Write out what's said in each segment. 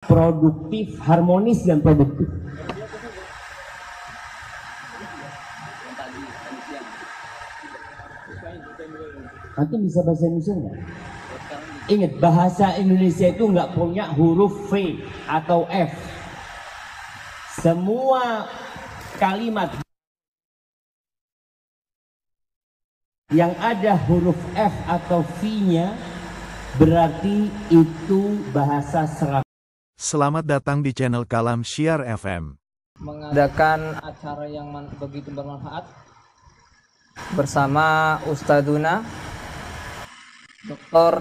produktif, harmonis dan produktif. Antum bisa bahasa Indonesia nggak? Ingat, bahasa Indonesia itu nggak punya huruf V atau F. Semua kalimat yang ada huruf F atau V-nya berarti itu bahasa Serap. Selamat datang di channel Kalam Syiar FM. Mengadakan acara yang begitu bermanfaat bersama Ustadzuna Dr.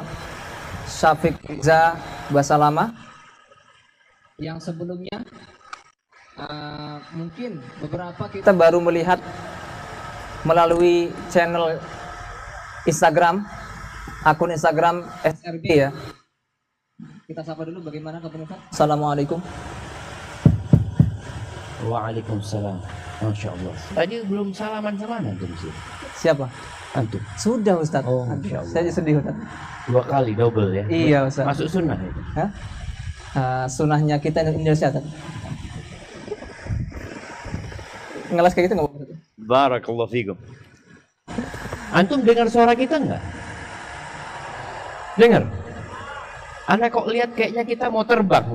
Syafiq Riza Basalama yang sebelumnya mungkin beberapa kita baru melihat melalui channel Instagram, akun Instagram SRB ya. Kita sapa dulu, bagaimana kabar Ustaz? Assalamualaikum. Waalaikumsalam. Masya Allah. Tadi belum salaman-salaman antum sih. Siapa? Antum. Sudah Ustaz. Oh, Masya Allah. Saya sedih Ustaz. 2 kali double ya. Iya Ustaz. Masuk sunnah itu. Hah? Sunnahnya kita Indonesia Ustaz. Ngelas kayak gitu nggak apa-apa. Barakallahu fikum. Antum dengar suara kita nggak? Dengar? Anda kok lihat kayaknya kita mau terbang.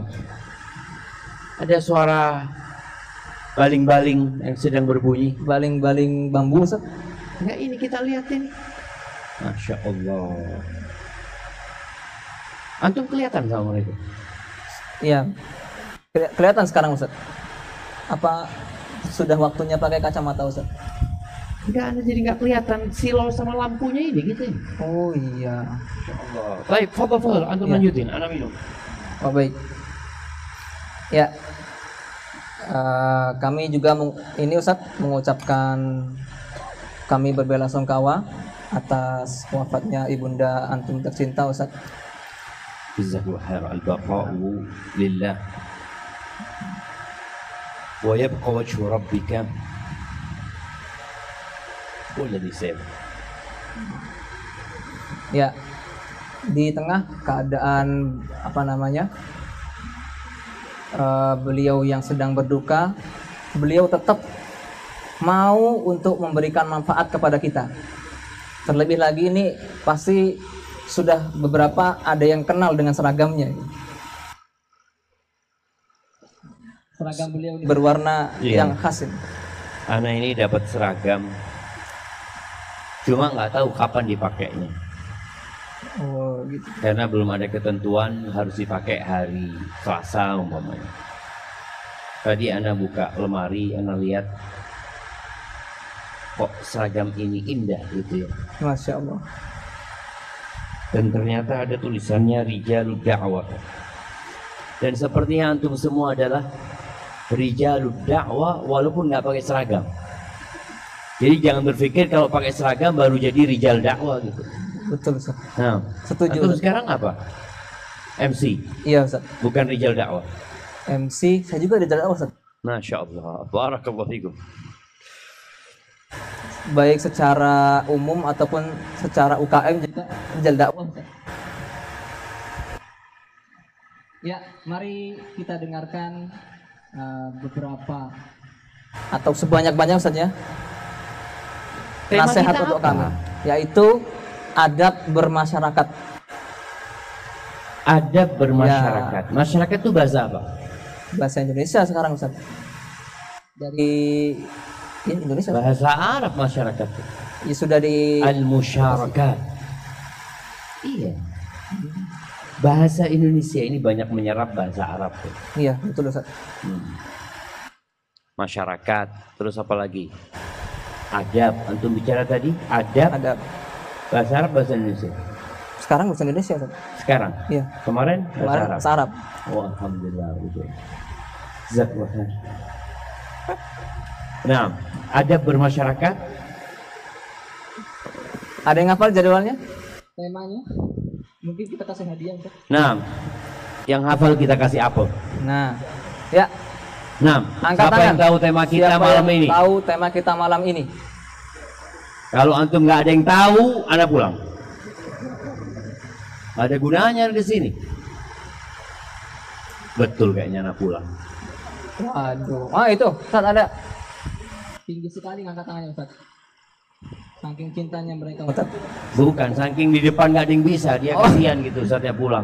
Ada suara baling-baling yang sedang berbunyi. Baling-baling bambu Ustaz. Enggak, ini kita lihat ini. Masya Allah. Antum kelihatan sama mereka? Iya. Kelihatan sekarang Ustaz. Apa sudah waktunya pakai kacamata Ustaz? Enggak, Anda jadi nggak kelihatan silau sama lampunya ini gitu. Oh iya. Allah. Baik, fadhal, antum Ya. lanjutin, Anda minum. Oh baik. Ya. Kami juga ini Ustaz mengucapkan kami berbelasungkawa atas wafatnya ibunda antum tercinta Ustaz. Jazakallahu khair, al-baqa'u lillah. Wa yabqa wajhu rabbika walladhi sayf. Ya. Di tengah keadaan beliau yang sedang berduka, beliau tetap mau untuk memberikan manfaat kepada kita. Terlebih lagi ini pasti sudah beberapa ada yang kenal dengan seragamnya. Seragam beliau ini berwarna yang khas ini. Ana ini dapat seragam, cuma nggak tahu kapan dipakainya. Oh, gitu. Karena belum ada ketentuan harus dipakai hari Selasa umpamanya. Tadi Ana buka lemari, Ana lihat kok seragam ini indah gitu ya. Masya Allah. Dan ternyata ada tulisannya Rijalud Da'wah. Dan sepertinya antum semua adalah Rijalud Da'wah walaupun nggak pakai seragam. Jadi jangan berpikir kalau pakai seragam baru jadi Rijal Da'wah gitu. Betul Ustaz. Nah, Setuju. antum sekarang apa? MC. Iya Ustaz. Bukan Rijal Da'wah. MC, saya juga di dakwah Ustaz. Masya Allah. Barakallahu fikum. Baik secara umum ataupun secara UKM juga menjadi dakwah. Ya, mari kita dengarkan beberapa atau sebanyak-banyak saja nasihat untuk kami, yaitu adab bermasyarakat. Adab bermasyarakat. Ya. Masyarakat itu bahasa apa? Bahasa Indonesia sekarang Ustaz. Dari Indonesia. Bahasa Arab masyarakat. Ya sudah di al-musyarakat. Iya. Bahasa Indonesia ini banyak menyerap bahasa Arab. Iya, betul Ustaz. Masyarakat, terus apa lagi? Adab. Antum bicara tadi, adab. Adab. Bahasa Arab, bahasa Indonesia. Sekarang bahasa Indonesia Ustaz. Sekarang? Iya. Kemarin bahasa Arab. Oh, alhamdulillah gitu. Jazakallahu khair. Nah, adab bermasyarakat. Ada yang hafal jadwalnya? Temanya? Mungkin kita kasih hadiah Ustaz. Nah, yang hafal kita kasih apel. Nah, ya. Nah, angkat siapa tangan. Yang tahu tema kita Siapa malam ini? Tahu tema kita malam ini. Kalau antum nggak ada yang tahu, Anda pulang. Ada gunanya di sini. Betul kayaknya anak pulang. Waduh. Ah itu, Ustaz ada. Tinggi sekali ngangkat tangannya Ustaz. Saking cintanya mereka Ustaz. Bukan, saking di depan nggak ada yang bisa, dia kasihan gitu saat dia pulang.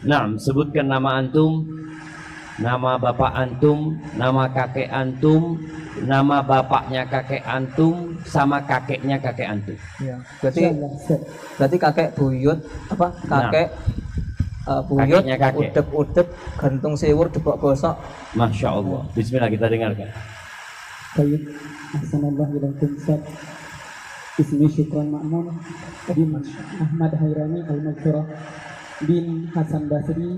Nah, sebutkan nama antum, nama bapak antum, nama kakek antum, nama bapaknya kakek antum, sama kakeknya kakek antum. Ya. Berarti kakek buyut apa? Kakek buyut, kakeknya kakek. udep-udep, gantung sewur, debok bosok. Masya Allah. Bismillah, kita dengarkan. Baik, Assalamualaikum warahmatullahi wabarakatuh. Ismi Syukron Ma'mun bin Ahmad Hairani Al-Maghfirah bin Hasan Basri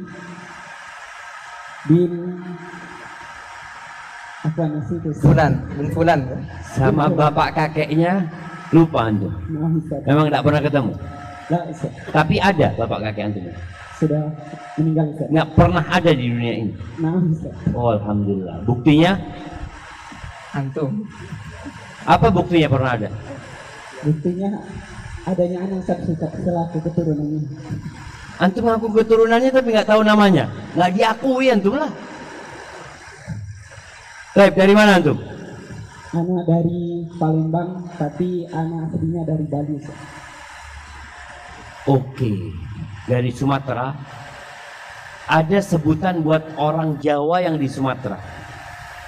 bin apa nasi itu? Fulan. Sama bapak kakeknya lupa antum. Maaf Ustaz. Memang tidak pernah ketemu. Lah Ustaz, Tapi ada bapak kakek antum. sudah meninggal Ustaz. Nggak pernah ada di dunia ini. Maaf Ustaz. Oh, alhamdulillah. Buktinya Antum. apa? Buktinya pernah ada. Buktinya adanya anak Ustaz selaku keturunannya. Antum ngaku keturunannya tapi nggak tahu namanya. Nggak diakui antum lah. Baik, dari mana antum? Anak dari Palembang, tapi anak aslinya dari Bali Ustaz. Oke, dari Sumatera. Ada sebutan buat orang Jawa yang di Sumatera.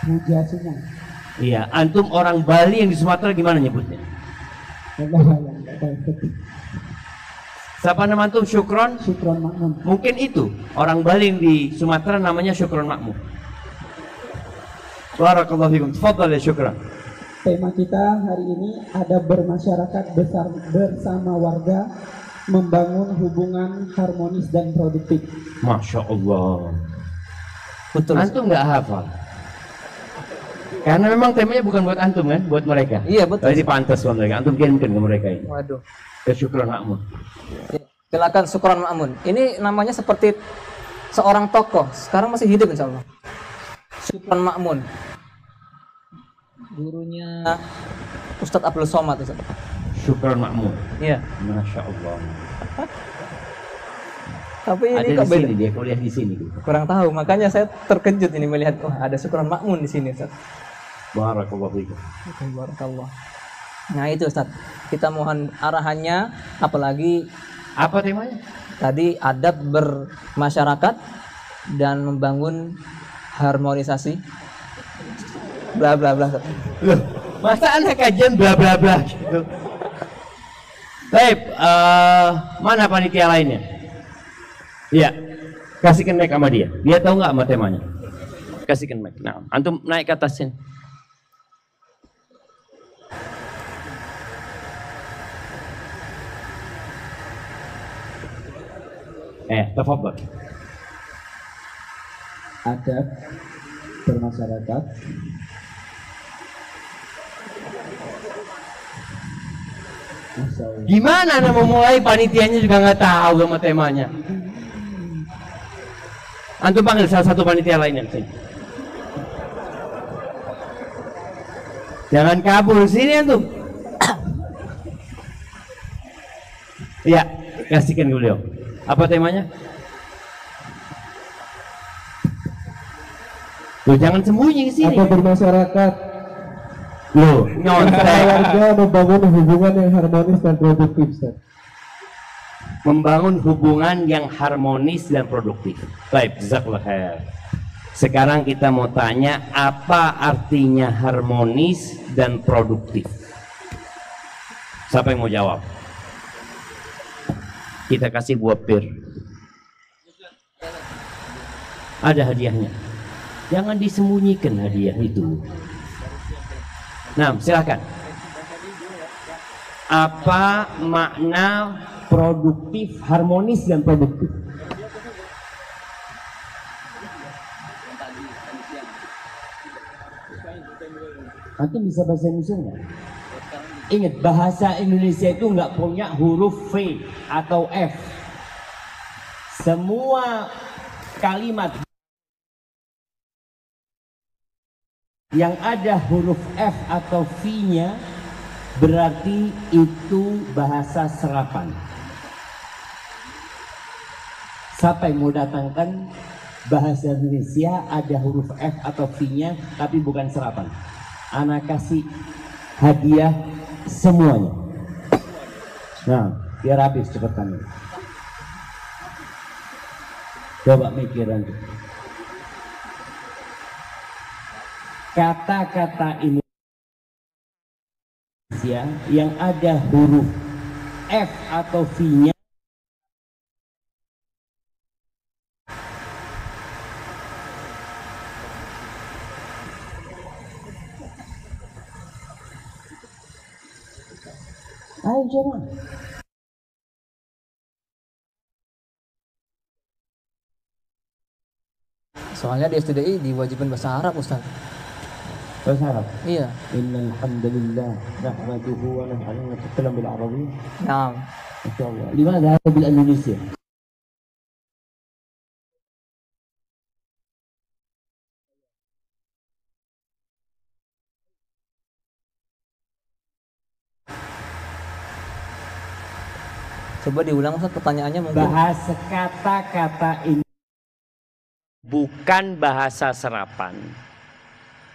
Muja Sungai. Iya, antum orang Bali yang di Sumatera gimana nyebutnya? Allah yang nggak tahu Ustaz. Siapa nama antum? Syukron? Syukron Ma'mun. Mungkin itu orang Bali yang di Sumatera namanya Syukron Makmum. Barakallahu fikum. Tafadhal ya Syukron. Tema kita hari ini ada bermasyarakat besar bersama warga, membangun hubungan harmonis dan produktif. Masya Allah. Betul. Antum nggak hafal? Karena memang temanya bukan buat antum kan, buat mereka. Iya, betul. Jadi pantas buat mereka. Antum kirimkan ke mereka ini. Waduh. Ke Syukron Makmum. Silakan Syukron Ma'mun. Ini namanya seperti seorang tokoh. Sekarang masih hidup insya Allah. Syukron Ma'mun. Gurunya Ustadz Abdul Somad. Ustadz. Syukron Makmum. Iya. Masya Allah. Tapi ini Ada kok di beda. sini, dia kuliah di sini. Kurang tahu. Makanya saya terkejut ini melihat ada Syukron Ma'mun di sini. Ustadz. Barakallahu fikum. Barakallah. Nah itu Ustadz. Kita mohon arahannya. Apalagi Apa temanya? tadi adab bermasyarakat dan membangun harmonisasi. Bla bla bla. Loh, masa anak kajian bla bla bla gitu. Baik, mana panitia lainnya? Iya, kasihkan mic sama dia. Dia tahu nggak sama temanya? Kasihkan mic. Nah, antum naik ke atas sini. Tafadhal. Adab bermasyarakat. Masya Allah. Gimana anda mau mulai? Panitianya juga nggak tahu sama temanya. Antum panggil salah satu panitia lainnya sini. Jangan kabur sini antum. Iya, kasihkan ke beliau. Apa temanya? Loh, jangan sembunyi di sini. Adab bermasyarakat. Loh, nyontek. Warga membangun hubungan yang harmonis dan produktif. Ustaz. Membangun hubungan yang harmonis dan produktif. Baik, jazakallah khair. Sekarang kita mau tanya apa artinya harmonis dan produktif. Siapa yang mau jawab? Kita kasih buah pir. Ada hadiahnya. Jangan disembunyikan hadiah itu. Nah, silakan. Apa makna produktif, harmonis dan produktif? Antum bisa bahasa Indonesia nggak? Ingat, bahasa Indonesia itu nggak punya huruf V atau F. Semua kalimat yang ada huruf F atau V-nya berarti itu bahasa serapan. Siapa yang mau datangkan bahasa Indonesia ada huruf F atau V-nya tapi bukan serapan? Ana kasih hadiah semuanya. Nah, biar habis cepetan. Coba mikiran. Kata-kata Indonesia yang ada huruf F atau V-nya ayo coba. Soalnya di STDI diwajibkan bahasa Arab, Ustaz. Bahasa Arab. Iya. Innal hamdalillah nahmaduhu wa nasta'inu bil arabiyyah. Nah, Masyaallah. Limadha hadha bil Indonesia? coba diulang Ustaz pertanyaannya mungkin. Bahasa kata-kata ini bukan bahasa serapan.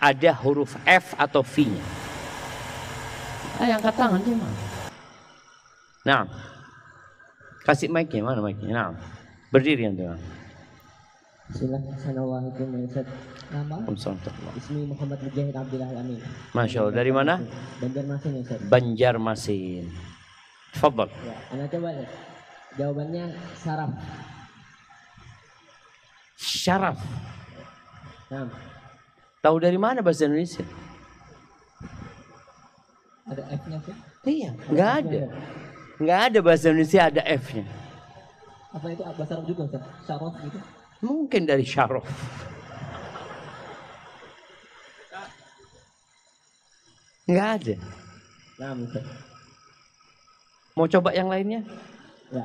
Ada huruf F atau V-nya. Ayo angkat tangan gimana? Nah, kasih mic-nya, mana mic-nya? Nah, berdiri yang tuh. Assalamualaikum Ustaz. Nama? Ismi Muhammad Mujahid Abdullah Amin. Masya Allah, dari mana? Banjarmasin Ustaz. Banjarmasin. Fadal. Ya, Anda coba ya. Jawabannya saraf. Syaraf. Nah, Tahu dari mana bahasa Indonesia? ada F-nya sih. Iya, nggak ada. Nggak ada bahasa Indonesia ada F-nya. Apa itu bahasa Arab juga Ustaz? Syaraf gitu. Mungkin dari syaraf. Nggak ada. Nah, Ustaz. Mau coba yang lainnya? Ya.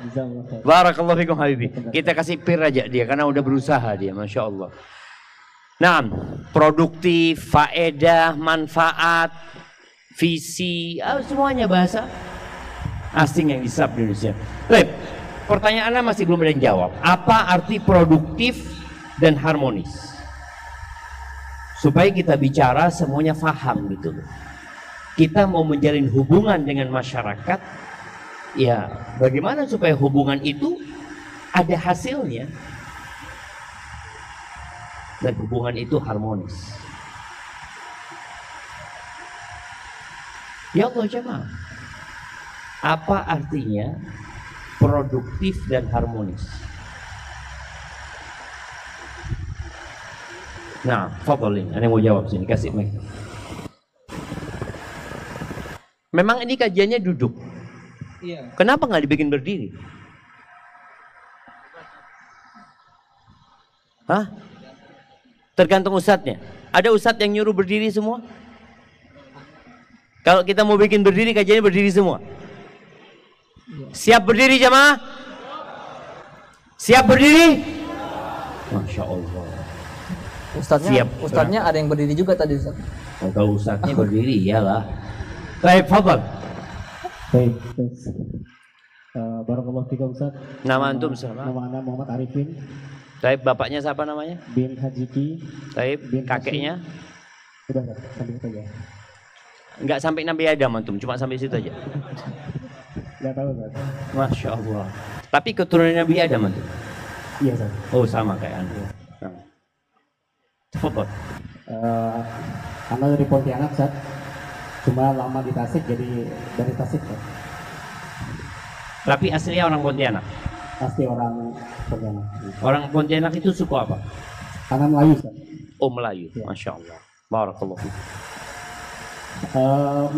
Jazakallah khair. Barakallahu fikum habibi. Kita kasih pir aja dia karena udah berusaha dia, Masya Allah. Nah, produktif, faedah, manfaat, visi, semuanya bahasa asing yang diserap di Indonesia. Baik, pertanyaannya masih belum ada yang jawab. Apa arti produktif dan harmonis? Supaya kita bicara semuanya faham gitu loh. Kita mau menjalin hubungan dengan masyarakat, ya bagaimana supaya hubungan itu ada hasilnya dan hubungan itu harmonis. Ya Allah jemaah, apa artinya produktif dan harmonis? Nah, fadhil, ada yang mau jawab sini, kasih mic. Memang ini kajiannya duduk. Iya. Kenapa nggak dibikin berdiri? Hah? Tergantung ustadznya. Ada ustadz yang nyuruh berdiri semua? Kalau kita mau bikin berdiri, kajiannya berdiri semua. Siap berdiri jamaah? Siap berdiri? Masya Allah. Ustadznya ada yang berdiri juga tadi Ustaz. Kalau ustadznya berdiri, iyalah. Baik, fadhal. Baik. Barakallahu fikum Ustaz. Nama antum siapa? Nama Anda Muhammad Arifin Baik, bapaknya siapa namanya? bin Hajiki. Baik, Bin kakeknya? Sudah enggak sampai itu aja. Enggak sampai Nabi Adam antum, cuma sampai situ aja. Enggak tahu Ustaz. Masya Allah. Tapi keturunan Nabi Adam antum? Iya Ustaz. Oh sama kayak antum. Fadhal. Anda dari Pontianak Ustaz. Cuma lama di Tasik jadi dari Tasik Ustaz. Tapi aslinya orang Pontianak. Pasti orang Pontianak. Orang Pontianak itu suku apa? Karena Melayu Ustaz. Oh Melayu. Ya. Masya Allah. Barakallahu fiik.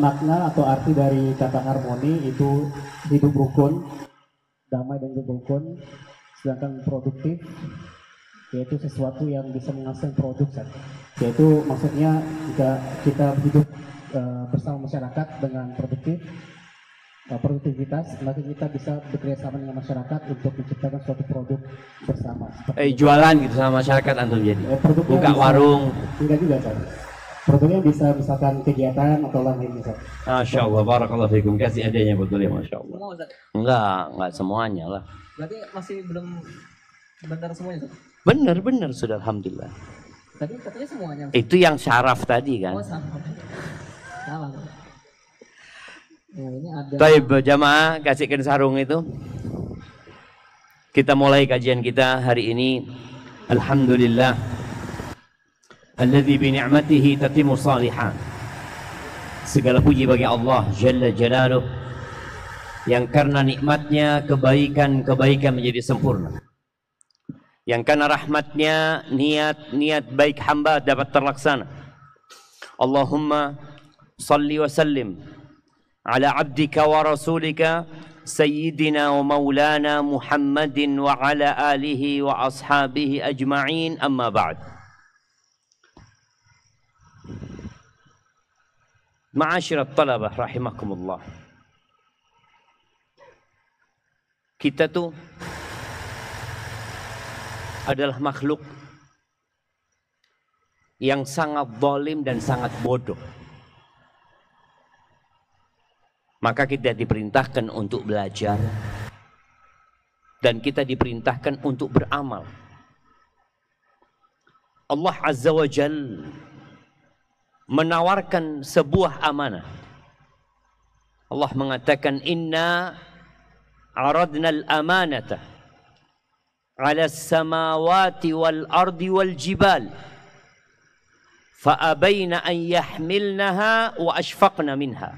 Makna atau arti dari kata harmoni itu hidup rukun, damai dan hidup rukun, sedangkan produktif yaitu sesuatu yang bisa menghasilkan produk, yaitu maksudnya jika kita hidup bersama masyarakat dengan produktif, produktivitas, maka kita bisa bekerja sama dengan masyarakat untuk menciptakan suatu produk bersama. Jualan gitu sama masyarakat antum jadi. Buka bisa, warung. Tidak juga, Ustaz. Produknya bisa misalkan kegiatan atau lain Ustaz. Masya Allah, barakallahu fikum. Kasih adanya betul ya, Masya Allah. Semua, Ustaz. Enggak semuanya lah. Berarti masih belum benar semuanya, Ustaz? Benar sudah, alhamdulillah. Tadi katanya semuanya. Itu yang syaraf tadi kan. Oh, sama. Salah. Nah, ini ada. Taib jamaah, kasihkan sarung itu. Kita mulai kajian kita hari ini. Alhamdulillah. Alladzi bi ni'matihi tatimmu shalihan. Segala puji bagi Allah Jalla Jalaluh yang karena nikmatnya kebaikan menjadi sempurna. Yang karena rahmatnya niat baik hamba dapat terlaksana. Allahumma salli wa sallim ala abdika wa rasulika sayyidina wa maulana Muhammadin wa ala alihi wa ashabihi ajma'in, amma ba'd. Ma'asyirat talabah rahimakumullah. Kita tuh adalah makhluk yang sangat zalim dan sangat bodoh. Maka kita diperintahkan untuk belajar dan kita diperintahkan untuk beramal. Allah Azza wa Jal menawarkan sebuah amanah. Allah mengatakan, inna aradna al-amanata ala as-samawati wal ardi wal jibal fa'abayna an yahmilnaha wa ashfaqna minha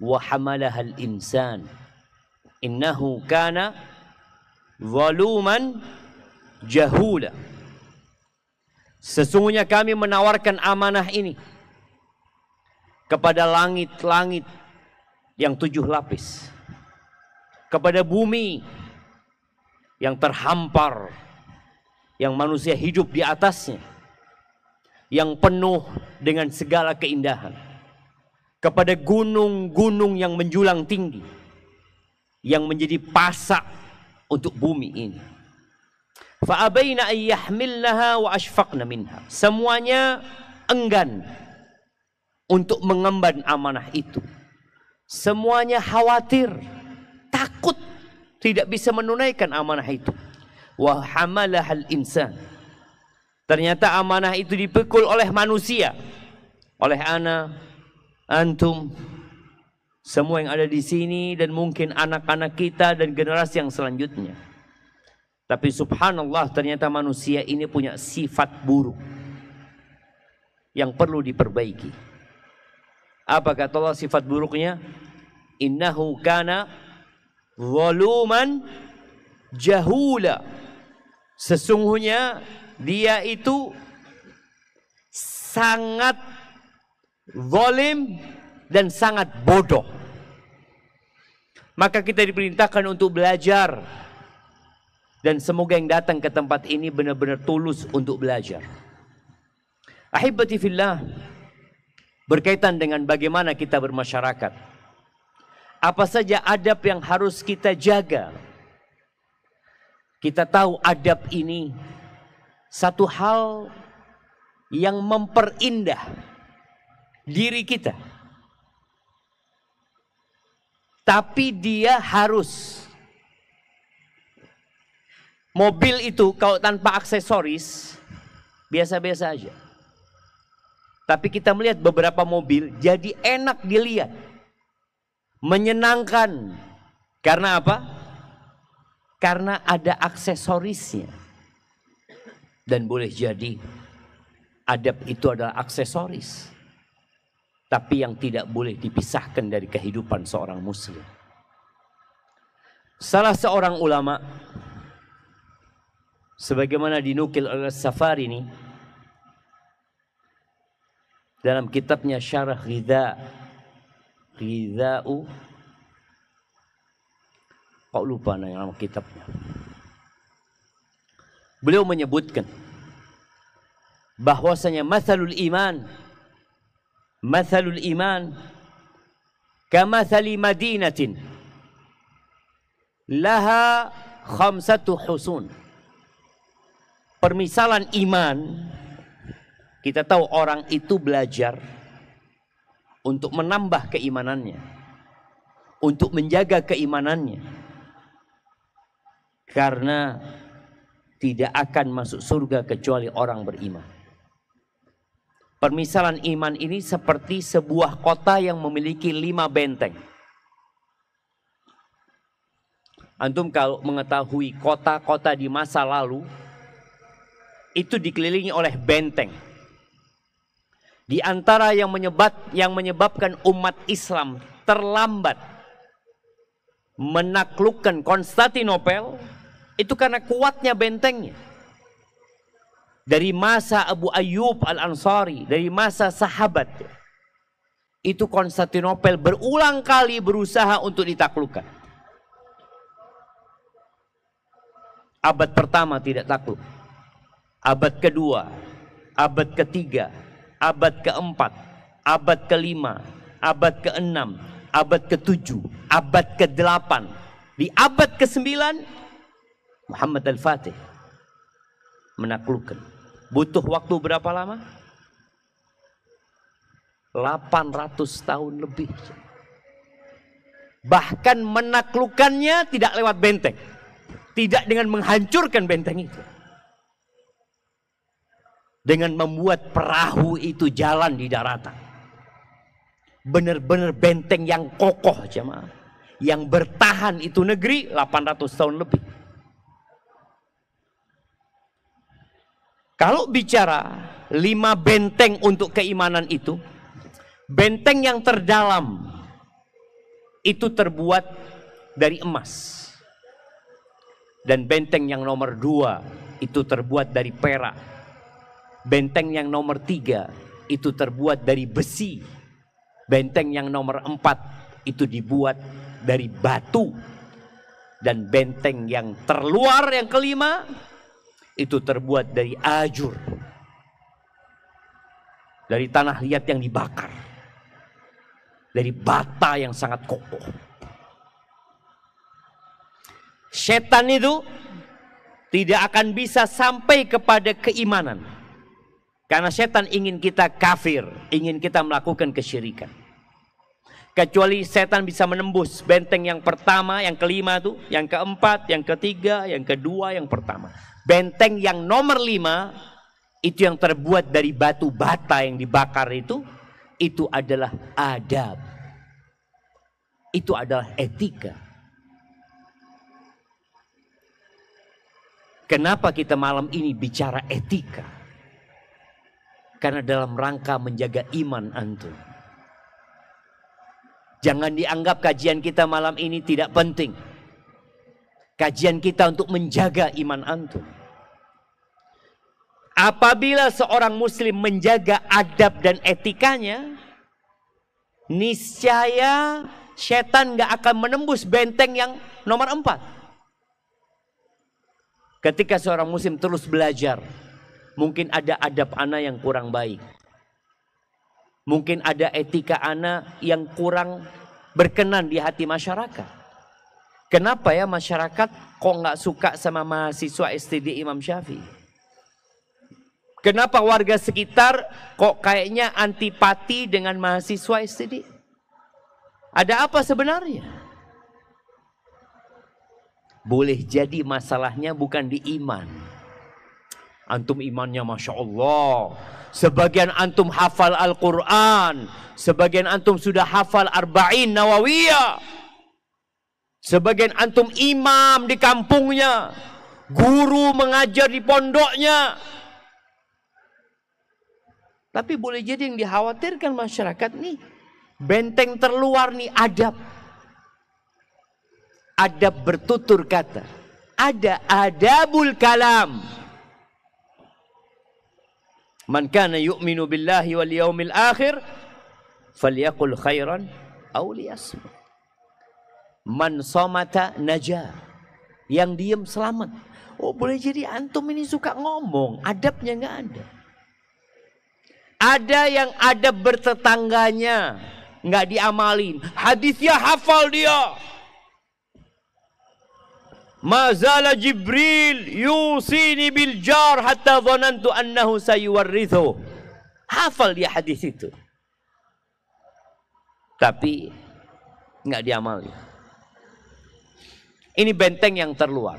wa hamalaha al-insan innahu kana zaluman jahula. Sesungguhnya kami menawarkan amanah ini kepada langit-langit yang 7 lapis, kepada bumi yang terhampar, yang manusia hidup di atasnya, yang penuh dengan segala keindahan, kepada gunung-gunung yang menjulang tinggi, yang menjadi pasak untuk bumi ini. Fa'abaina an yahmilnaha wa ashfaqna minha. Semuanya enggan untuk mengemban amanah itu. Semuanya khawatir, takut tidak bisa menunaikan amanah itu. Wa hamalahal insan. Ternyata amanah itu dipikul oleh manusia, oleh ana, antum, semua yang ada di sini, dan mungkin anak-anak kita dan generasi yang selanjutnya. Tapi subhanallah, ternyata manusia ini punya sifat buruk yang perlu diperbaiki. Apa kata Allah sifat buruknya? Innahu kana zaluman jahula. Sesungguhnya dia itu sangat zalim dan sangat bodoh. Maka kita diperintahkan untuk belajar. Dan semoga yang datang ke tempat ini benar-benar tulus untuk belajar. Ahibati fillah, berkaitan dengan bagaimana kita bermasyarakat. Apa saja adab yang harus kita jaga? Kita tahu adab ini satu hal yang memperindah diri kita. Tapi dia harus. Mobil itu kalau tanpa aksesoris biasa-biasa aja. Tapi kita melihat beberapa mobil jadi enak dilihat, menyenangkan. Karena apa? Karena ada aksesorisnya. Dan boleh jadi adab itu adalah aksesoris, tapi yang tidak boleh dipisahkan dari kehidupan seorang muslim. Salah seorang ulama, sebagaimana dinukil oleh Safari ini dalam kitabnya Syarah Ghidha'u, kok lupa nama kitabnya. Beliau menyebutkan bahwasanya mathalul iman kamathali madinatin laha khamsatu husun. Permisalan iman, kita tahu orang itu belajar untuk menambah keimanannya, untuk menjaga keimanannya, karena tidak akan masuk surga kecuali orang beriman. Permisalan iman ini seperti sebuah kota yang memiliki 5 benteng. Antum kalau mengetahui kota-kota di masa lalu, itu dikelilingi oleh benteng. Di antara yang menyebabkan umat Islam terlambat menaklukkan Konstantinopel, itu karena kuatnya bentengnya. Dari masa Abu Ayyub Al-Ansari, dari masa sahabat, itu Konstantinopel berulang kali berusaha untuk ditaklukkan. Abad pertama tidak takluk, abad kedua, abad ketiga, abad keempat, abad kelima, abad keenam, abad ketujuh, abad kedelapan. Di abad ke-9 Muhammad Al-Fatih menaklukkan. Butuh waktu berapa lama? 800 tahun lebih. Bahkan menaklukkannya tidak lewat benteng, tidak dengan menghancurkan benteng itu, dengan membuat perahu itu jalan di daratan. Benar-benar benteng yang kokoh, jemaah, yang bertahan itu negeri 800 tahun lebih. Kalau bicara 5 benteng untuk keimanan itu, benteng yang terdalam itu terbuat dari emas. Dan benteng yang nomor 2 itu terbuat dari perak. Benteng yang nomor 3 itu terbuat dari besi. Benteng yang nomor 4 itu dibuat dari batu. Dan benteng yang terluar yang kelima itu terbuat dari ajur, dari tanah liat yang dibakar, dari bata yang sangat kokoh. Setan itu tidak akan bisa sampai kepada keimanan, karena setan ingin kita kafir, ingin kita melakukan kesyirikan. Kecuali setan bisa menembus benteng yang pertama, yang kelima itu, yang keempat, yang ketiga, yang kedua, yang pertama. Benteng yang nomor 5 itu yang terbuat dari batu bata yang dibakar itu adalah adab. Itu adalah etika. Kenapa kita malam ini bicara etika? Karena dalam rangka menjaga iman antum. Jangan dianggap kajian kita malam ini tidak penting. Kajian kita untuk menjaga iman antum. Apabila seorang muslim menjaga adab dan etikanya, niscaya setan gak akan menembus benteng yang nomor 4. Ketika seorang muslim terus belajar, mungkin ada adab ana yang kurang baik. Mungkin ada etika ana yang kurang berkenan di hati masyarakat. Kenapa ya masyarakat kok nggak suka sama mahasiswa STD Imam Syafi'i? Kenapa warga sekitar kok kayaknya antipati dengan mahasiswa STD? Ada apa sebenarnya? Boleh jadi masalahnya bukan di iman. Antum imannya Masya Allah. Sebagian antum hafal Al-Quran. Sebagian antum sudah hafal Arba'in Nawawiyah. Sebagian antum imam di kampungnya. Guru mengajar di pondoknya. Tapi boleh jadi yang dikhawatirkan masyarakat nih, benteng terluar nih adab. Adab bertutur kata. Ada adabul kalam. Man kana yu'minu billahi wal yaumil akhir falyaqul khairan aw liyasmut. Man somata najah. Yang diam selamat. Oh, boleh jadi antum ini suka ngomong, adabnya nggak ada. Ada yang adab bertetangganya. nggak diamalin. Hadisnya hafal dia. Mazala Jibril yusini bil jar hatta dhanantu annahu sayuwarrithu. Hafal dia hadis itu. Tapi nggak diamalin. Ini benteng yang terluar.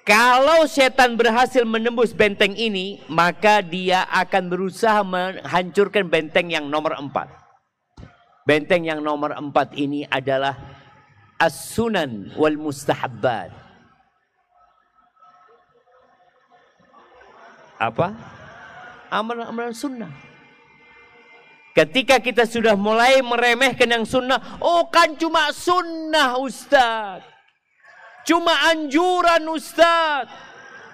Kalau setan berhasil menembus benteng ini, maka dia akan berusaha menghancurkan benteng yang nomor 4. Benteng yang nomor 4 ini adalah as-sunan wal mustahabbat. Apa? Amalan-amalan sunnah. Ketika kita sudah mulai meremehkan yang sunnah, oh kan cuma sunnah Ustaz. Cuma anjuran Ustaz.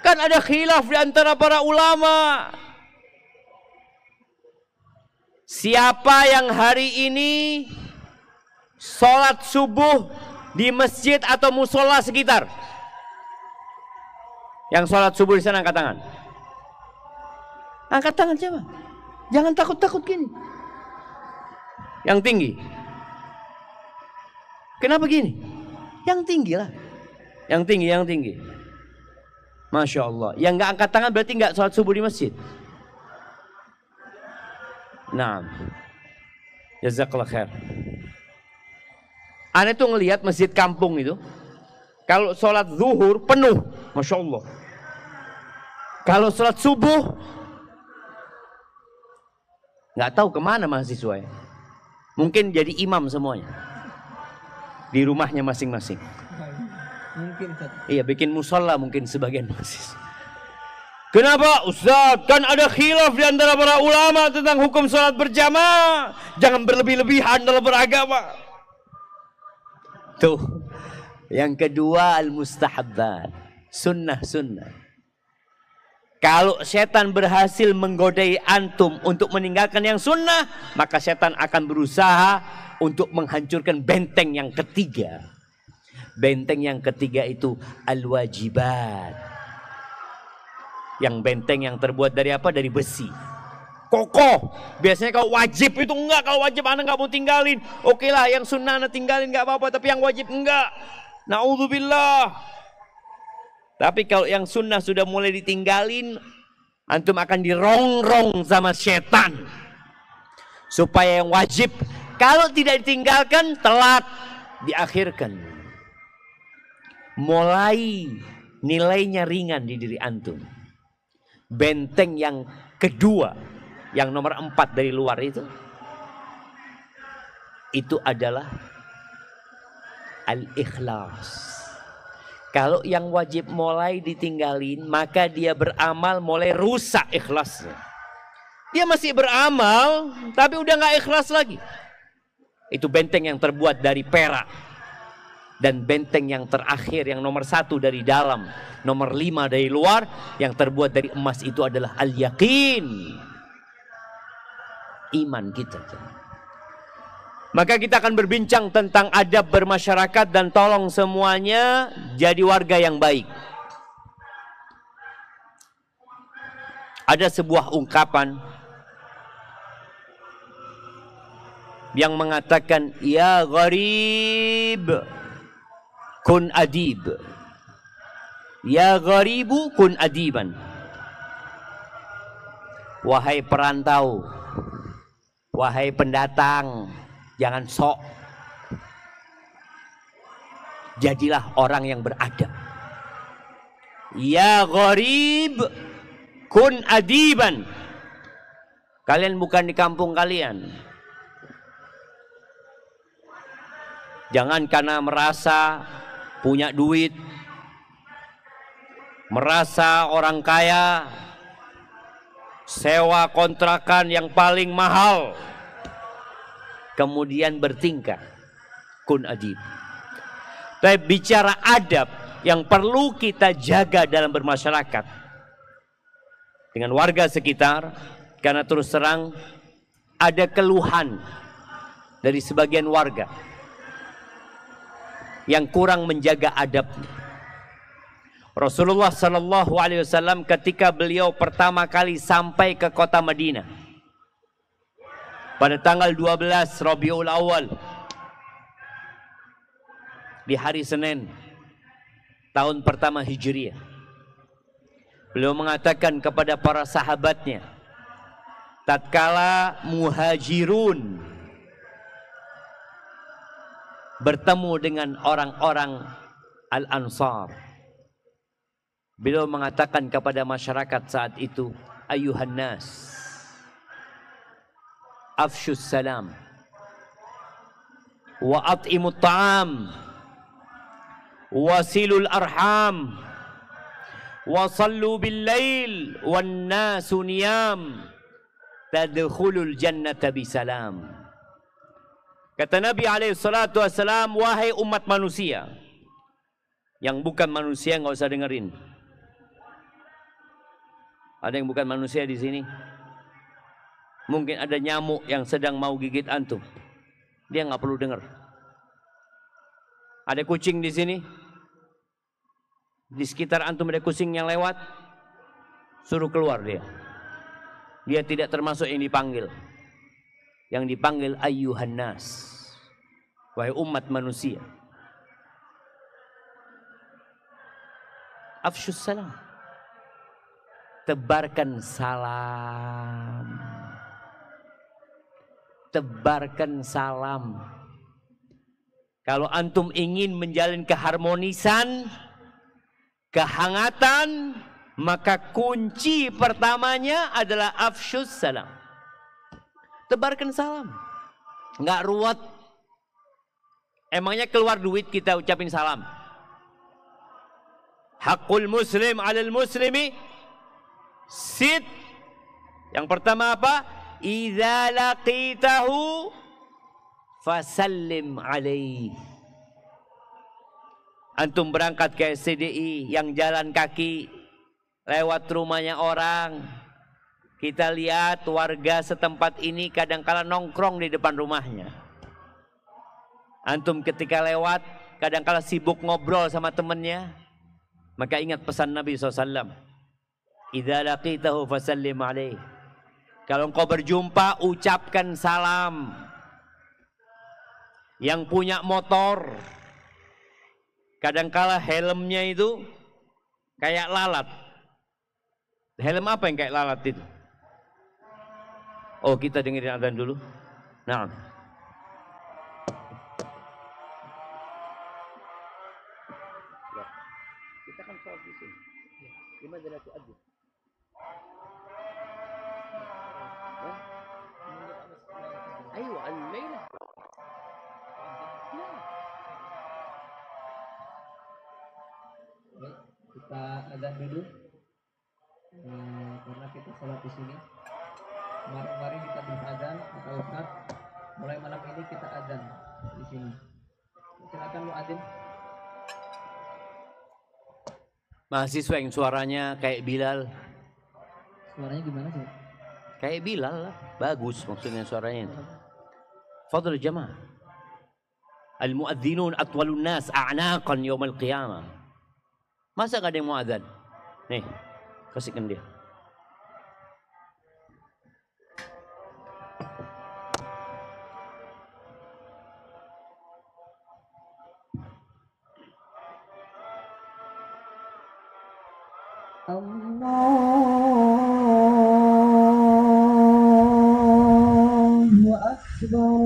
Kan ada khilaf di antara para ulama. Siapa yang hari ini sholat subuh di masjid atau musola sekitar? Yang sholat subuh di sana angkat tangan. Angkat tangan siapa? Jangan takut-takut gini. Yang tinggi. Kenapa gini? Yang tinggi lah. Yang tinggi, yang tinggi. Masya Allah. Yang nggak angkat tangan berarti nggak sholat subuh di masjid. Nah, jazakallah khair. Aneh tuh ngelihat masjid kampung itu, kalau sholat zuhur penuh, Masya Allah. Kalau sholat subuh, nggak tahu kemana mahasiswa ya. Mungkin jadi imam semuanya. Di rumahnya masing-masing. Mungkin iya, bikin musola mungkin sebagian mahasiswa. Kenapa Ustaz? Kan ada khilaf di antara para ulama tentang hukum sholat berjamaah. Jangan berlebih-lebihan dalam beragama. Tuh. Yang kedua al-mustahabbat. Sunnah-sunnah. Kalau setan berhasil menggodai antum untuk meninggalkan yang sunnah, maka setan akan berusaha untuk menghancurkan benteng yang ketiga. Benteng yang ketiga itu al-wajibat. Yang benteng yang terbuat dari apa? Dari besi. Kokoh. Biasanya kalau wajib itu enggak. Kalau wajib anak enggak mau tinggalin. Oke lah, yang sunnah anak tinggalin enggak apa-apa. Tapi yang wajib enggak. Na'udzubillah. Tapi kalau yang sunnah sudah mulai ditinggalin, antum akan dirongrong sama setan. Supaya yang wajib, kalau tidak ditinggalkan, telat diakhirkan. Mulai nilainya ringan di diri antum. Benteng yang kedua, yang nomor 4 dari luar itu adalah al-ikhlas. Kalau yang wajib mulai ditinggalin, maka dia beramal mulai rusak ikhlasnya. Dia masih beramal, tapi udah gak ikhlas lagi. Itu benteng yang terbuat dari perak. Dan benteng yang terakhir, yang nomor 1 dari dalam, nomor 5 dari luar, yang terbuat dari emas itu adalah al-yakin. Iman kita. Maka kita akan berbincang tentang adab bermasyarakat dan tolong semuanya jadi warga yang baik. Ada sebuah ungkapan yang mengatakan, ya gharib kun adib. Ya gharibu kun adiban. Wahai perantau, wahai pendatang, jangan sok. Jadilah orang yang beradab. Ya gharib kun adiban. Kalian bukan di kampung kalian. Jangan karena merasa punya duit, merasa orang kaya, sewa kontrakan yang paling mahal, kemudian bertingkah kun adib. Tapi bicara adab yang perlu kita jaga dalam bermasyarakat dengan warga sekitar, karena terus terang ada keluhan dari sebagian warga yang kurang menjaga adab. Rasulullah Sallallahu Alaihi Wasallam ketika beliau pertama kali sampai ke kota Madinah, pada tanggal 12 Rabiul Awal di hari Senin tahun pertama Hijriah. Beliau mengatakan kepada para sahabatnya, tatkala Muhajirun bertemu dengan orang-orang Al-Ansar, beliau mengatakan kepada masyarakat saat itu, ayuhan nas, afshus salam wa at'imut ta'am wasilul arham wa sallu bil lail wan nasu niyam tadkhulul jannata bisalam. Kata Nabi alaihi salatu wassalam, wahai umat manusia, yang bukan manusia nggak usah dengerin. Ada yang bukan manusia di sini? Mungkin ada nyamuk yang sedang mau gigit antum, dia nggak perlu dengar. Ada kucing di sini, di sekitar antum ada kucing yang lewat, suruh keluar dia. Dia tidak termasuk yang dipanggil. Yang dipanggil ayyuhan nas, wahai umat manusia. Afshus salam, tebarkan salam. Tebarkan salam. Kalau antum ingin menjalin keharmonisan, kehangatan, maka kunci pertamanya adalah afshus salam. Tebarkan salam. Enggak ruwet. Emangnya keluar duit kita ucapin salam? Hakul muslim 'alal muslimi sit. Yang pertama apa? Idza laqitahu fasallim alaihi. Antum berangkat ke SCDI yang jalan kaki lewat rumahnya orang, kita lihat warga setempat ini kadang-kala nongkrong di depan rumahnya. Antum ketika lewat kadang-kala sibuk ngobrol sama temannya, maka ingat pesan Nabi SAW, idza laqitahu fasallim alaihi. Kalau engkau berjumpa, ucapkan salam. Yang punya motor, kadangkala helmnya itu kayak lalat. Helm apa yang kayak lalat itu? Oh, kita dengerin adzan dulu. Nah, kita kan sholat di sini. Gimana dari adzan? Ayo, al-laila. Kita adzan dulu, karena kita sholat di sini. Kemarin kita belum adzan, kata Ustaz. Mulai malam ini kita adzan di sini. Silakan lu adzan. Mahasiswa yang suaranya kayak Bilal. Suaranya gimana sih? Kayak Bilal lah, bagus maksudnya suaranya. Fadl jamaah. Al-muadzinun atwalun nas a'naqan yaumal qiyamah. Masa gak ada yang mau adzan? Nih, kasihkan dia. Allahu Akbar.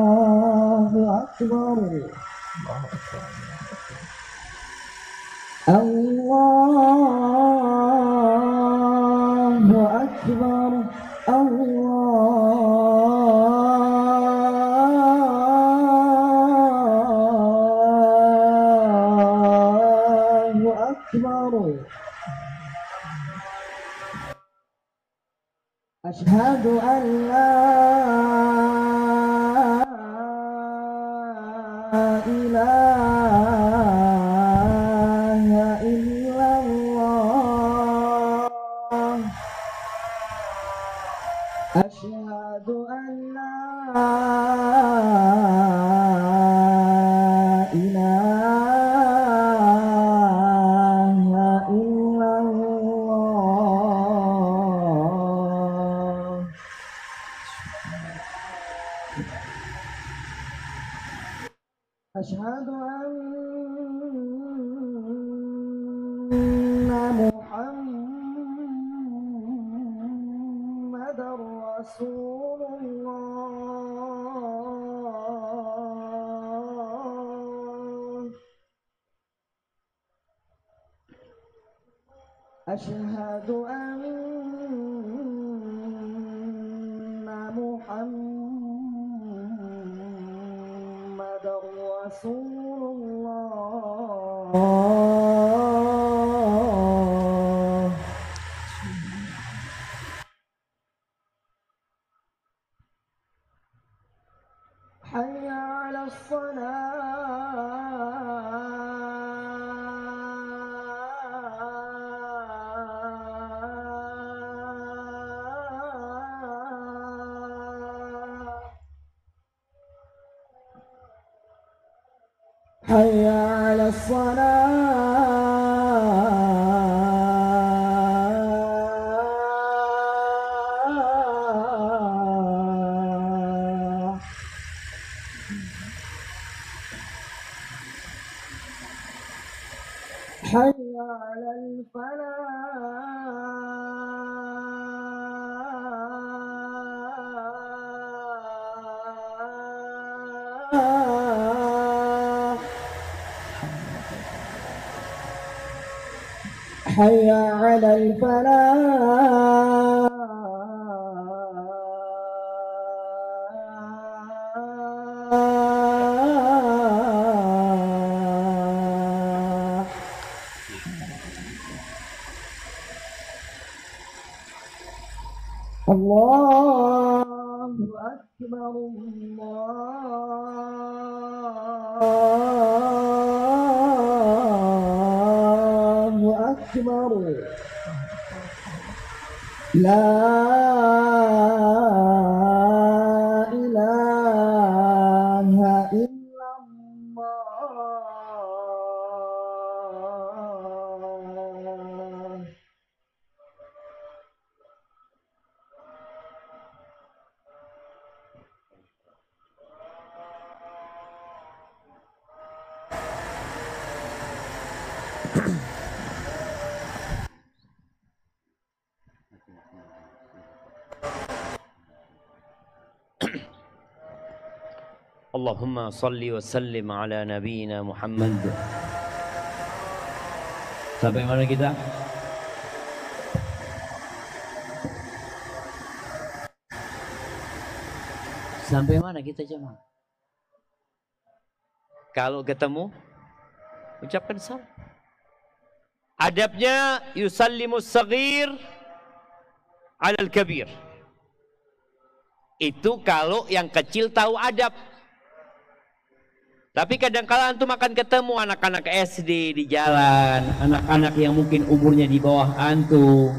Allahu Akbar. Allahu Akbar. Allahu Akbar. Asyhadu an la ilaha illallah. Asyhadu an la ilaha illallah. أشهد أن محمد رسول الله أشهد أن محمد رسول الله حي على الصلاة حي على الصلاة حي على الفلاح حي على الفلاح الله أكبر الله أكبر لا إله إلا الله Allahumma salli wa sallim ala nabiyyina Muhammad. Sampai mana kita? Sampai mana kita jemaah? Kalau ketemu ucapkan salam. Adabnya yusallimus saghir alal kabir. Itu kalau yang kecil tahu adab. Tapi kadang-kala antum akan ketemu anak-anak SD di jalan, anak-anak yang mungkin umurnya di bawah antum.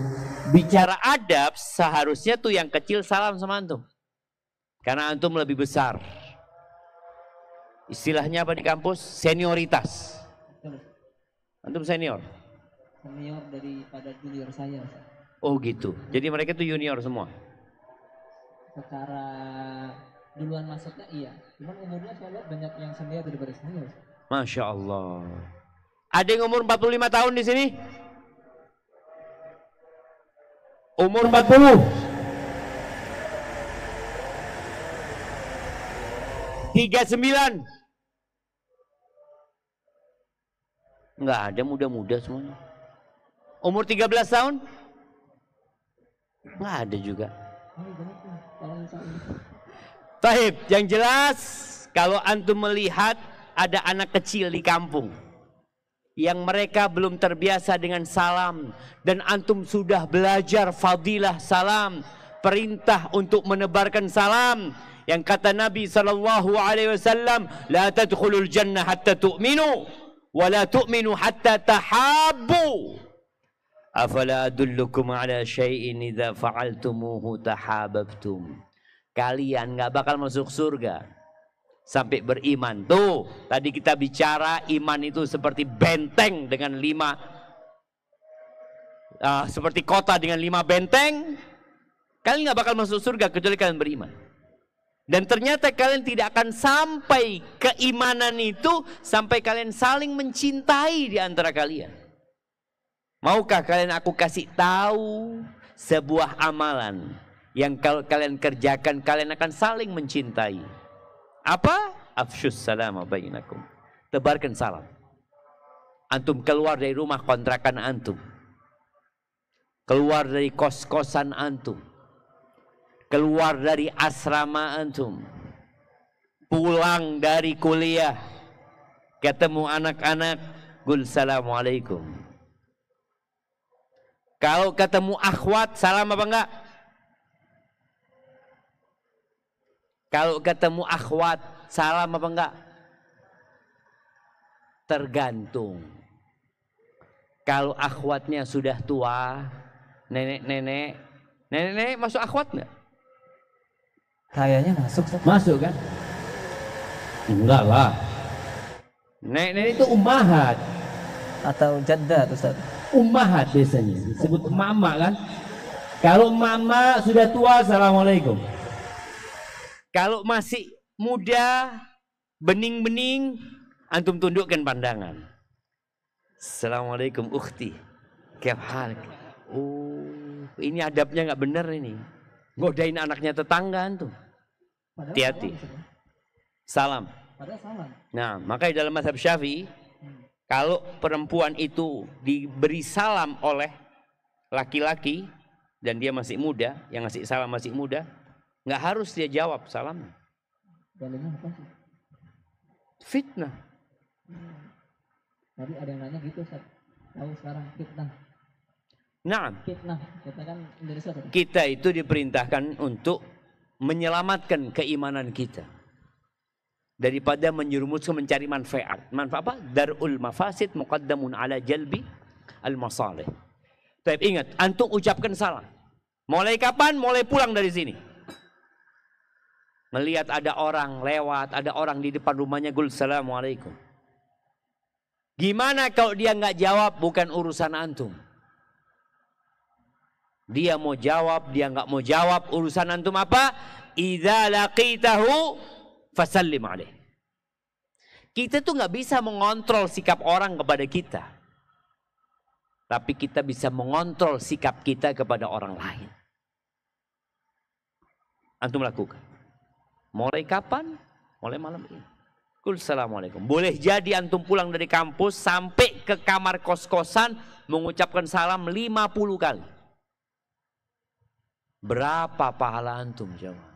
Bicara adab seharusnya tuh yang kecil salam sama antum. Karena antum lebih besar. Istilahnya apa di kampus? Senioritas. Antum senior? Senior daripada junior saya. Oh gitu. Jadi mereka tuh junior semua? Secara duluan masuknya iya. Cuman umurnya saya lihat banyak yang senior daripada senior. Masya Allah. Ada yang umur 45 tahun di sini? Umur 40? 39? Enggak ada, muda-muda semuanya. Umur 13 tahun? Enggak ada juga. Taib, yang jelas kalau antum melihat ada anak kecil di kampung yang mereka belum terbiasa dengan salam dan antum sudah belajar fadilah salam, perintah untuk menebarkan salam yang kata Nabi SAW, la tadkhulul jannah hatta tu'minu wa la tu'minu hatta tahabbu. Afala adullukum ala syai'in idza fa'altumuhu tahabbtum. Kalian nggak bakal masuk surga sampai beriman. Tuh, tadi kita bicara iman itu seperti benteng dengan 5 seperti kota dengan 5 benteng. Kalian nggak bakal masuk surga kecuali kalian beriman. Dan ternyata kalian tidak akan sampai keimanan itu sampai kalian saling mencintai di antara kalian. Maukah kalian aku kasih tahu sebuah amalan yang kalau kalian kerjakan kalian akan saling mencintai? Apa? Afsyus salama bainakum. Tebarkan salam. Antum keluar dari rumah kontrakan antum. Keluar dari kos-kosan antum. Keluar dari asrama antum. Pulang dari kuliah. Ketemu anak-anak. Qul assalamualaikum. Kalau ketemu akhwat, salam apa enggak? Kalau ketemu akhwat, salam apa enggak? Tergantung. Kalau akhwatnya sudah tua, nenek masuk akhwat enggak? Kayaknya masuk. Ustaz. Masuk kan? Enggak lah. Nenek itu ummahat. Atau jaddah Ustaz. Ummahat biasanya. Disebut mama kan? Kalau mama sudah tua, assalamualaikum. Kalau masih muda, bening-bening, antum tundukkan pandangan. Assalamualaikum ukhti. Kaya hal. Oh, ini adabnya nggak benar ini. Godain anaknya tetangga antum. Hati-hati. Salam. Nah, makanya dalam mazhab Syafi'i, kalau perempuan itu diberi salam oleh laki-laki dan dia masih muda, yang ngasih salam masih muda, nggak harus dia jawab salamnya. Fitnah. Tadi ada yang nanya gitu, Ustaz. Tahu sekarang fitnah. Nah, Fitnah, katakan Indonesia. kita itu diperintahkan untuk menyelamatkan keimanan kita daripada menjerumuskan mencari manfaat. Manfaat apa? Darul mafasid muqaddamun ala jalbi al masalih. Tapi ingat, antum ucapkan salam. Mulai kapan? Mulai pulang dari sini. Melihat ada orang lewat, ada orang di depan rumahnya, qul assalamualaikum. Gimana kalau dia nggak jawab? Bukan urusan antum. Dia mau jawab, dia nggak mau jawab, urusan antum apa? Idza laqitahu fasallim alaih. Kita tuh nggak bisa mengontrol sikap orang kepada kita, tapi kita bisa mengontrol sikap kita kepada orang lain. Antum lakukan. Mulai kapan? Mulai malam ini. Qul assalamualaikum. Boleh jadi antum pulang dari kampus sampai ke kamar kos-kosan mengucapkan salam 50 kali. Berapa pahala antum jemaah?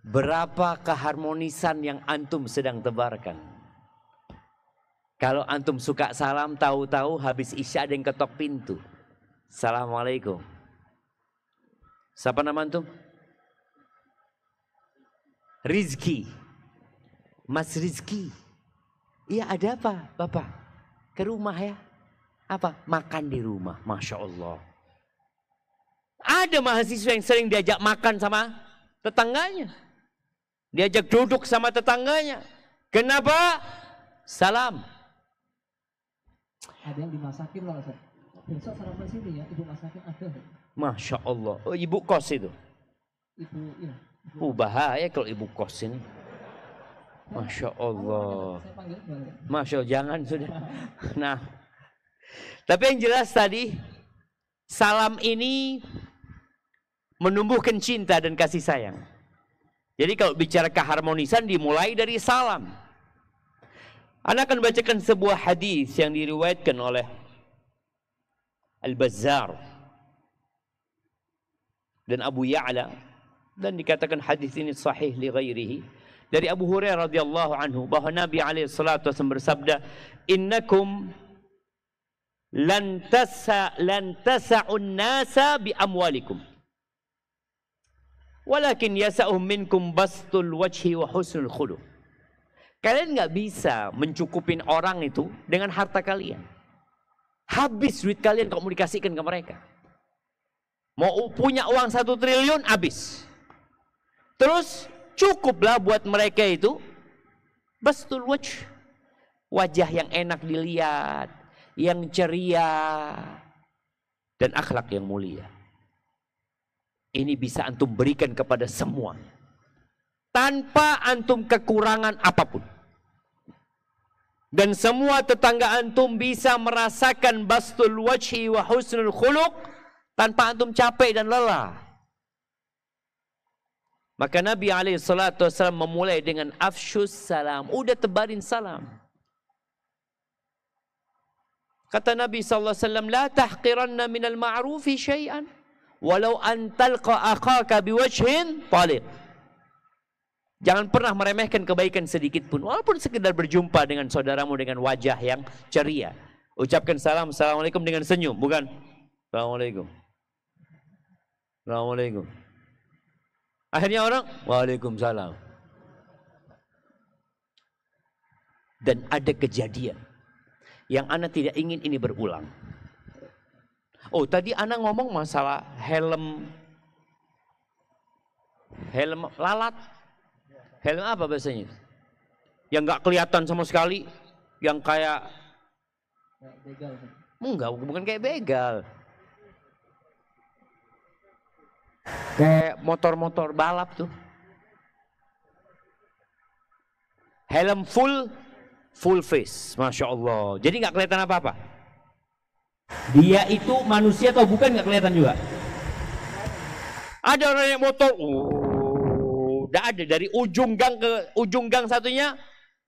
Berapa keharmonisan yang antum sedang tebarkan? Kalau antum suka salam, tahu-tahu habis isya ada yang ketok pintu. Assalamualaikum. Siapa nama antum? Rizki. Mas Rizki. Iya, ada apa Bapak? Ke rumah ya? Apa? Makan di rumah. Masya Allah. Ada mahasiswa yang sering diajak makan sama tetangganya. Diajak duduk sama tetangganya. Kenapa? Salam. Ada yang dimasakin loh, Ustaz. Besok sarapan sini ya, ibu masakin ada. Masya Allah. Oh, ibu kos itu. Ibu, iya. Bahaya kalau ibu kos ini. Masya Allah. Saya panggil boleh. Masya Allah, jangan sudah. Nah, tapi yang jelas tadi, salam ini menumbuhkan cinta dan kasih sayang. Jadi kalau bicara keharmonisan dimulai dari salam. Anda akan bacakan sebuah hadis yang diriwayatkan oleh Al-Bazzar dan Abu Ya'la, dan dikatakan hadis ini sahih li ghairihi, dari Abu Hurairah radhiyallahu anhu bahwa Nabi alaihi salatu wasallam bersabda, "Innakum lan tasa'un nasa bi amwalikum. Walakin yasa'um minkum bastul wajhi wa husnul khuluq." Kalian nggak bisa mencukupin orang itu dengan harta kalian. Habis duit kalian kalau mau dikasihkan ke mereka. Mau punya uang 1 triliun habis. Terus cukuplah buat mereka itu bastul wajh, wajah yang enak dilihat, yang ceria, dan akhlak yang mulia. Ini bisa antum berikan kepada semua. tanpa antum kekurangan apapun. Dan semua tetangga antum bisa merasakan bastul wajhi wa husnul khuluq tanpa antum capek dan lelah. Maka Nabi SAW memulai dengan afshus salam. Udah tebarin salam. Kata Nabi SAW, la tahqiranna minal ma'rufi syai'an walau an talqa akhaka biwajhin taliq. Jangan pernah meremehkan kebaikan sedikit pun, walaupun sekedar berjumpa dengan saudaramu dengan wajah yang ceria. Ucapkan salam, assalamualaikum dengan senyum, bukan assalamualaikum, assalamualaikum. Akhirnya orang, waalaikumsalam. Dan ada kejadian yang ana tidak ingin ini berulang. Oh, tadi ana ngomong masalah helm lalat. Helm apa bahasanya? Yang nggak kelihatan sama sekali, yang kayak begal. Enggak, bukan kayak begal. Kayak motor-motor balap tuh. Helm full face, Masya Allah. Jadi nggak kelihatan apa-apa. Dia itu manusia atau bukan nggak kelihatan juga. Ada orang yang motor, udah ada dari ujung gang ke ujung gang satunya,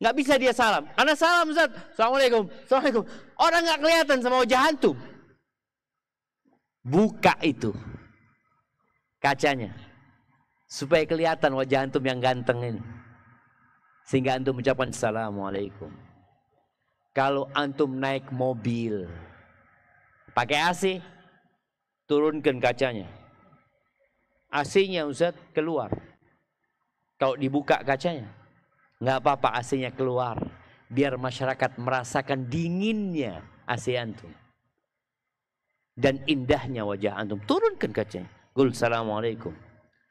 nggak bisa dia salam. Karena salam, Ustaz, assalamualaikum, assalamualaikum. Orang nggak kelihatan sama wajah antum. Buka itu kacanya supaya kelihatan wajah antum yang ganteng ini, sehingga antum mengucapkan assalamualaikum. Kalau antum naik mobil pakai AC, turunkan kacanya. AC-nya Ustaz keluar. Kalau dibuka kacanya, nggak apa-apa, AC-nya keluar. Biar masyarakat merasakan dinginnya AC antum dan indahnya wajah antum. Turunkan kacanya. Qul assalamualaikum.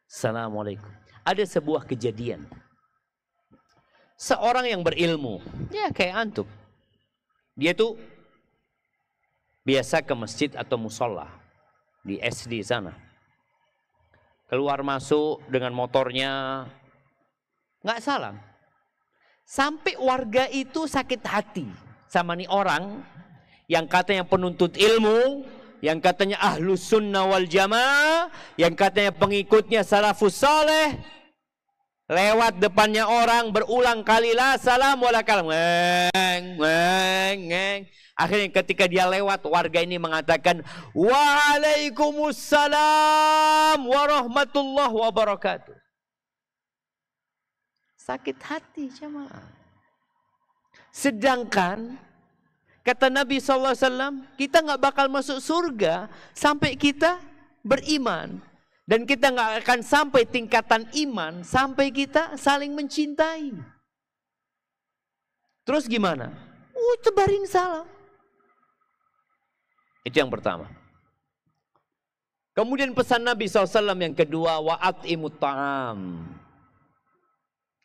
Assalamualaikum. Ada sebuah kejadian. Seorang yang berilmu, ya kayak antum. Dia tuh biasa ke masjid atau musola di SD sana. Keluar masuk dengan motornya, nggak salam. Sampai warga itu sakit hati sama nih orang yang katanya penuntut ilmu, yang katanya ahlus sunnah wal jamaah, yang katanya pengikutnya salafus saleh. Lewat depannya orang berulang kali la salam wala kalam. Akhirnya ketika dia lewat, warga ini mengatakan waalaikumsalam warahmatullahi wabarakatuh. Sakit hati jemaah. Sedangkan kata Nabi SAW, kita nggak bakal masuk surga sampai kita beriman. Dan kita nggak akan sampai tingkatan iman sampai kita saling mencintai. Terus gimana? Tebarin salam. Itu yang pertama. Kemudian pesan Nabi SAW yang kedua, wa'at'imut ta'am.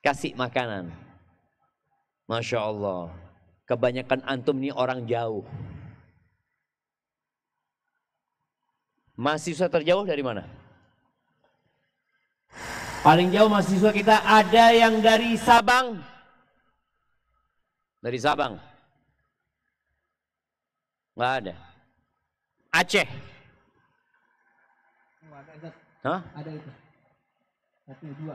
Kasih makanan. Masya Allah. Kebanyakan antum nih orang jauh. Mahasiswa terjauh dari mana? Paling jauh mahasiswa kita ada yang dari Sabang. Dari Sabang. Nggak ada. Aceh. Hah? Ada itu. Satu, dua.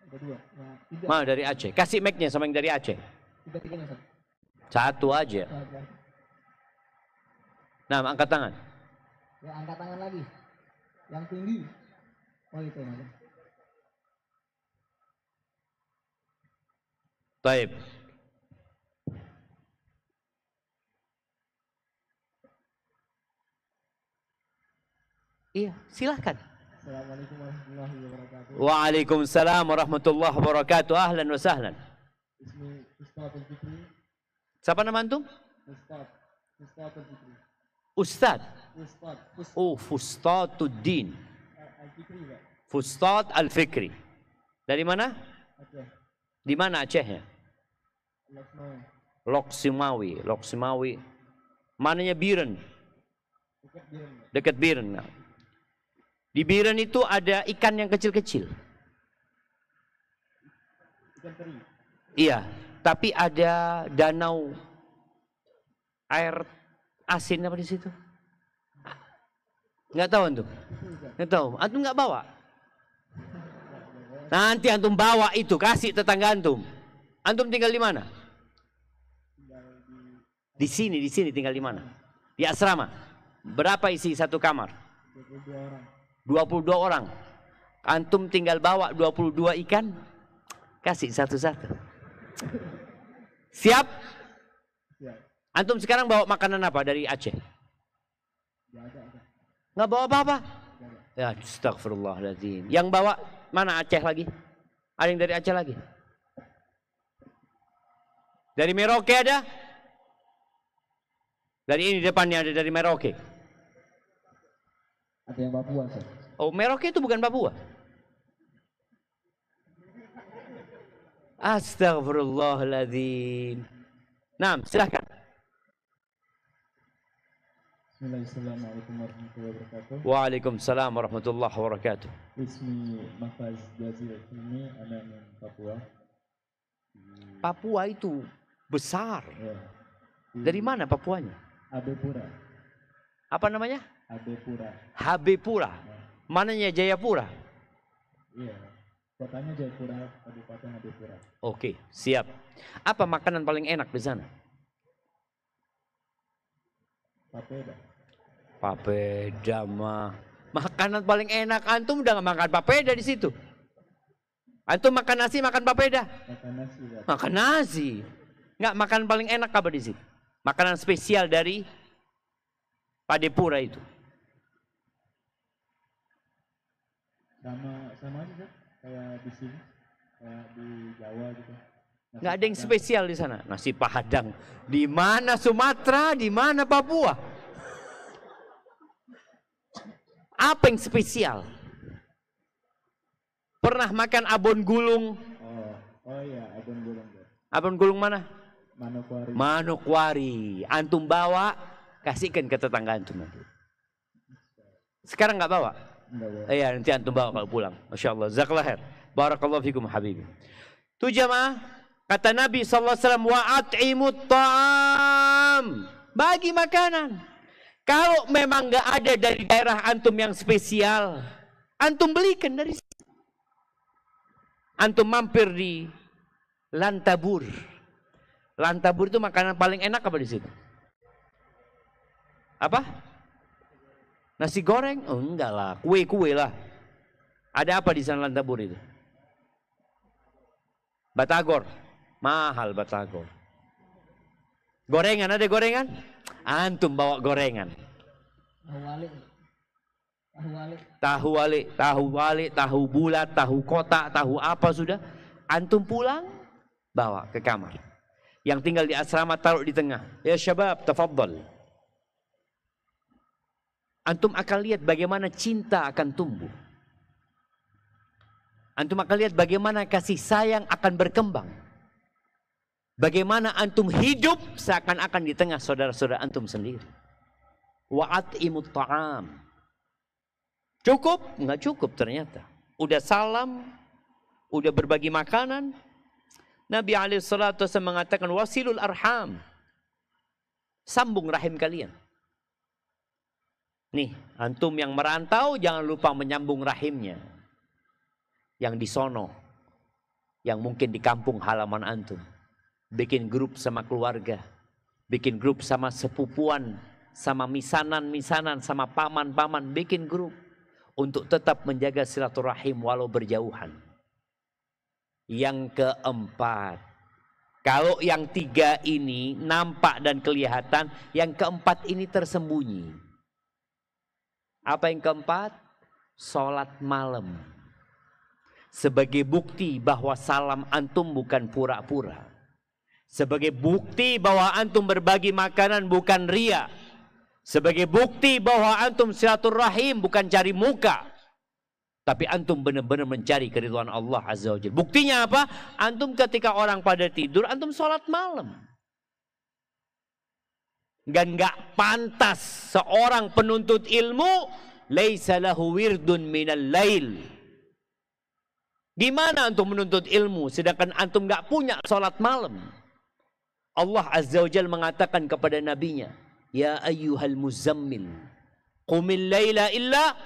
Ada dua. Ya, tiga. Mana dari Aceh? Kasih mic-nya sama yang dari Aceh. Tiga-tiganya satu. Satu aja. Nah, angkat tangan. Ya, angkat tangan lagi. Yang tinggi. Oh, itu aja. Baik. Iya, silahkan. Assalamualaikum warahmatullahi wabarakatuh. Waalaikumsalam warahmatullahi wabarakatuh. Ahlan wa sahlan. Ismi Ustadz Al-Fikri. Siapa nama antum? Ustadz Al-Fikri. Ustadz. Ustadz. Oh, Fustatuddin. Al-Fikri, Pak. Fustad Al-Fikri. Dari mana? Aceh. Di mana Acehnya? Loksmawe. Loksimawi. Mananya Biren? Dekat Biren, Pak. Dekat Biren. Nah. Di Biren itu ada ikan yang kecil-kecil. Iya, tapi ada danau air asin apa di situ? Nggak tahu antum? Nggak tahu. Antum nggak bawa? Nanti antum bawa itu, kasih tetangga antum. Antum tinggal di mana? Di sini tinggal di mana? Di asrama. Berapa isi satu kamar? 22 orang. Antum tinggal bawa 22 ikan, kasih satu-satu. Siap? Antum sekarang bawa makanan apa dari Aceh? Nggak bawa apa-apa? Ya, astagfirullahaladzim. Yang bawa mana Aceh lagi? Ada yang dari Aceh lagi? Dari Merauke ada? Dari ini depannya ada dari Merauke. Ada yang Papua, Ustaz. Oh, Merauke itu bukan Papua. Astagfirullahaladzim. Nah, silahkan. Bismillahirrahmanirrahim warahmatullahi wabarakatuh. Waalaikumsalam warahmatullahi wabarakatuh. Ismi Mahfaz Jazil ini anak min Papua. Papua itu besar. Ya. Dari mana Papuanya? Abepura. Apa namanya? Abepura. Habepura. Mananya Jayapura? Iya. Kotanya Jayapura, Kabupaten Abepura. Oke, siap. Apa makanan paling enak di sana? Papeda. Papeda mah. Makanan paling enak, antum udah nggak makan papeda di situ. Antum makan nasi, makan papeda. Makan nasi. Ya. Makan nasi. Nggak, makanan paling enak apa di situ? Makanan spesial dari Padepura itu. Sama aja, kayak di sini, kayak di Jawa gitu. Nggak ada yang spesial di sana. Nasi Padang. Di mana Sumatera, di mana Papua? Apa yang spesial? Pernah makan abon gulung? Oh iya, abon gulung. Abon gulung mana? Manokwari. Manokwari. Antum bawa, kasihkan ke tetangga antum nanti. Sekarang nggak bawa? Iya, nanti antum bawa kalau pulang. Masya Allah. Jazakallah khair. Barakallahu fikum habibi. Tuh jamaah, kata Nabi SAW, wa'at'imut ta'am. Bagi makanan. Kalau memang nggak ada dari daerah antum yang spesial, antum belikan dari situ. Antum mampir di Lantabur. Lantabur itu makanan paling enak apa di situ? Apa? Nasi goreng? Oh enggak lah, kue-kue lah. Ada apa di sana Lantabur itu? Batagor. Mahal batagor. Gorengan, ada gorengan? Antum bawa gorengan. Tahu wali, tahu bulat, tahu kotak, tahu apa sudah. Antum pulang, bawa ke kamar. Yang tinggal di asrama taruh di tengah. Ya syabab, tafadhal. Antum akan lihat bagaimana cinta akan tumbuh. Antum akan lihat bagaimana kasih sayang akan berkembang. Bagaimana antum hidup seakan-akan di tengah saudara-saudara antum sendiri. Wa'at'imut ta'am. Cukup? Enggak cukup ternyata. Udah salam, udah berbagi makanan. Nabi SAW mengatakan wasilul arham. Sambung rahim kalian. Nih, antum yang merantau jangan lupa menyambung rahimnya. Yang di sono, yang mungkin di kampung halaman antum. Bikin grup sama keluarga, bikin grup sama sepupuan, sama misanan-misanan, sama paman-paman, bikin grup untuk tetap menjaga silaturahim walau berjauhan. Yang keempat, kalau yang tiga ini nampak dan kelihatan, yang keempat ini tersembunyi. Apa yang keempat? Sholat malam. Sebagai bukti bahwa salam antum bukan pura-pura. Sebagai bukti bahwa antum berbagi makanan bukan ria. Sebagai bukti bahwa antum silaturahim bukan cari muka. Tapi antum benar-benar mencari keridhaan Allah Azza wa Jalla. Buktinya apa? Antum ketika orang pada tidur, antum sholat malam. Dan gak pantas seorang penuntut ilmu laisa lahu wirdun minal lail. Gimana antum menuntut ilmu sedangkan antum nggak punya sholat malam? Allah Azza wa Jalla mengatakan kepada nabinya, ya ayyuhal muzammil, qumil laila illa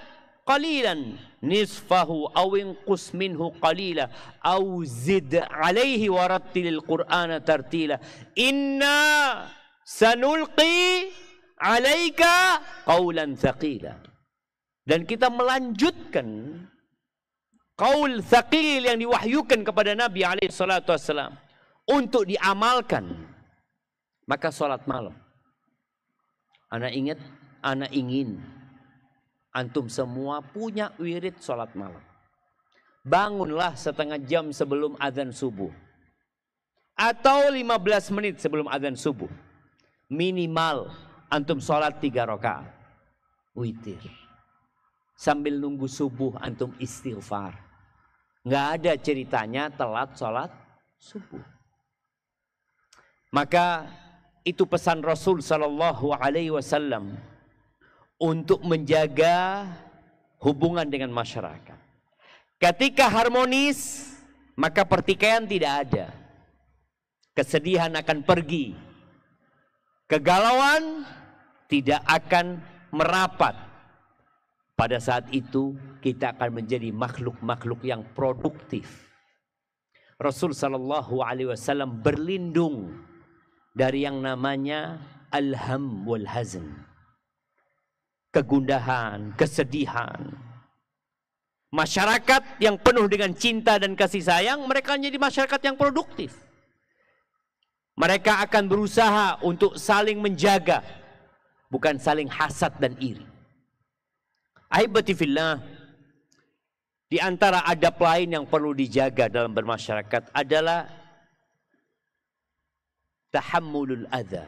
qalilan, nisfahu aw inqus minhu qalila, aw zid alaihi warattilil qur'ana tartila, inna sanulqi alaika qawlan thaqila. Dan kita melanjutkan qaul thaqil yang diwahyukan kepada Nabi alaihi salatu wassalam untuk diamalkan. Maka sholat malam. Ana ingin antum semua punya wirid sholat malam. Bangunlah setengah jam sebelum azan subuh. Atau 15 menit sebelum azan subuh. Minimal antum sholat 3 rakaat. Witir. Sambil nunggu subuh antum istighfar. Nggak ada ceritanya telat sholat subuh. Maka itu pesan Rasul sallallahu alaihi wasallam untuk menjaga hubungan dengan masyarakat. Ketika harmonis, maka pertikaian tidak ada. Kesedihan akan pergi. Kegalauan tidak akan merapat. Pada saat itu kita akan menjadi makhluk-makhluk yang produktif. Rasul sallallahu alaihi wasallam berlindung dari yang namanya al-ham wal hazn. Kegundahan, kesedihan. Masyarakat yang penuh dengan cinta dan kasih sayang, mereka menjadi masyarakat yang produktif. Mereka akan berusaha untuk saling menjaga, bukan saling hasad dan iri. Ahibati fillah, di antara adab lain yang perlu dijaga dalam bermasyarakat adalah tahammulul adza.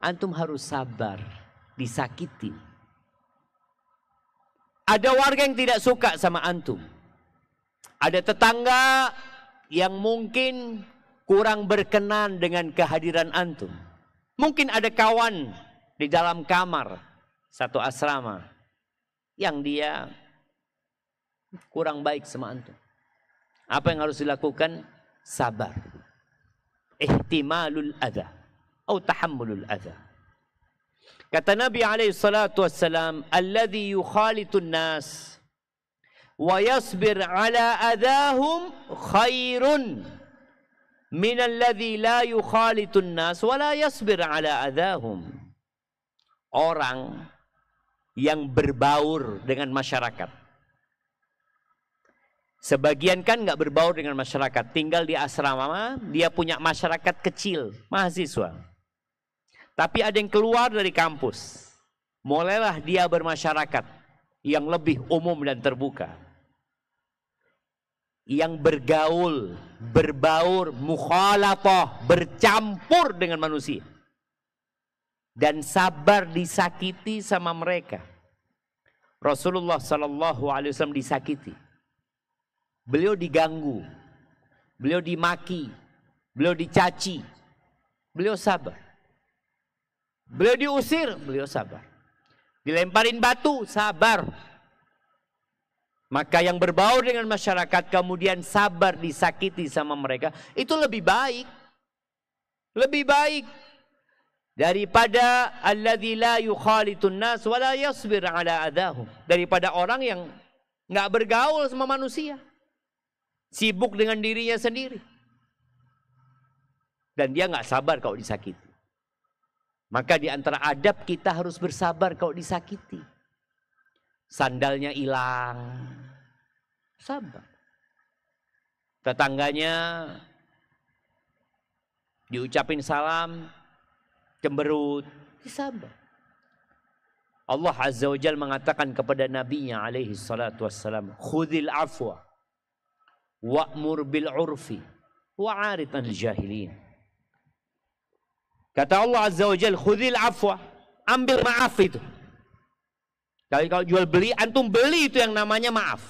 Antum harus sabar disakiti. Ada warga yang tidak suka sama antum. Ada tetangga yang mungkin kurang berkenan dengan kehadiran antum. Mungkin ada kawan di dalam kamar satu asrama yang dia kurang baik sama antum. Apa yang harus dilakukan? Sabar. Ihtimalul adha atau tahammulul adha. Kata Nabi alaihi salatu wassalam, alladhi yukhalitun nas wa yasbir ala adahum khairun min alladhi la yukhalitun nas wa la yasbir ala adahum. Orang yang berbaur dengan masyarakat. Sebagian kan nggak berbaur dengan masyarakat, tinggal di asrama, dia punya masyarakat kecil, mahasiswa. Tapi ada yang keluar dari kampus, mulailah dia bermasyarakat yang lebih umum dan terbuka. Yang bergaul, berbaur, mukhalatah, bercampur dengan manusia. Dan sabar disakiti sama mereka. Rasulullah sallallahu alaihi wasallam disakiti. Beliau diganggu, beliau dimaki, beliau dicaci, beliau sabar. Beliau diusir, beliau sabar. Dilemparin batu, sabar. Maka yang berbaur dengan masyarakat kemudian sabar disakiti sama mereka, itu lebih baik. Lebih baik daripada alladzi la yukhalitun nas wa la yasbir ala adahum. Daripada orang yang nggak bergaul sama manusia. Sibuk dengan dirinya sendiri. Dan dia nggak sabar kalau disakiti. Maka di antara adab kita harus bersabar kalau disakiti. Sandalnya hilang, sabar. Tetangganya diucapin salam, cemberut, sabar. Allah Azza wa Jalla mengatakan kepada Nabi-Nya alaihi salatu wassalam, khudhil afwa wa'mur bil urfi wa'arid anil jahilin. Kata Allah Azza wa Jalla, khudhil afwa, ambil maaf itu. Kalau jual beli, antum beli itu yang namanya maaf.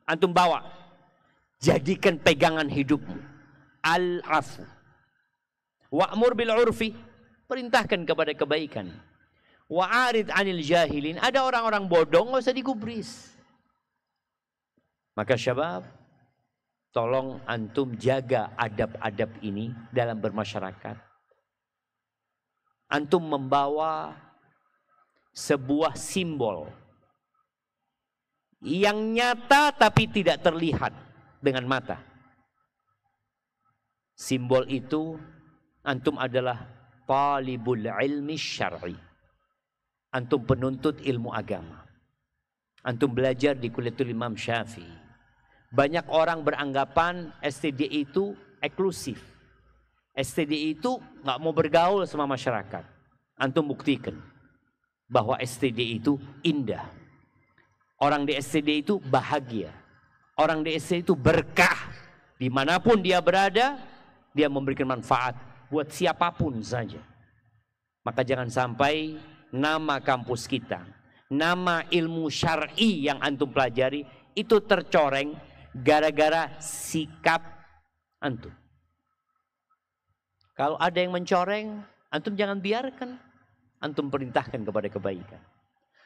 Antum bawa. Jadikan pegangan hidupmu. Al-afu. Wa'mur bil urfi, perintahkan kepada kebaikan. Wa'arid anil jahilin, ada orang-orang bodoh, nggak usah digubris. Maka syabab, tolong antum jaga adab-adab ini dalam bermasyarakat. Antum membawa sebuah simbol yang nyata tapi tidak terlihat dengan mata. Simbol itu antum adalah talibul ilmi syar'i. Antum penuntut ilmu agama. Antum belajar di Kuliatul Imam Syafi'i. Banyak orang beranggapan STDI itu eksklusif. STDI itu nggak mau bergaul sama masyarakat. Antum buktikan bahwa STDI itu indah. Orang di STDI itu bahagia. Orang di STDI itu berkah. Dimanapun dia berada, dia memberikan manfaat buat siapapun saja. Maka jangan sampai nama kampus kita, nama ilmu syar'i yang antum pelajari itu tercoreng gara-gara sikap antum. Kalau ada yang mencoreng, antum jangan biarkan. Antum perintahkan kepada kebaikan.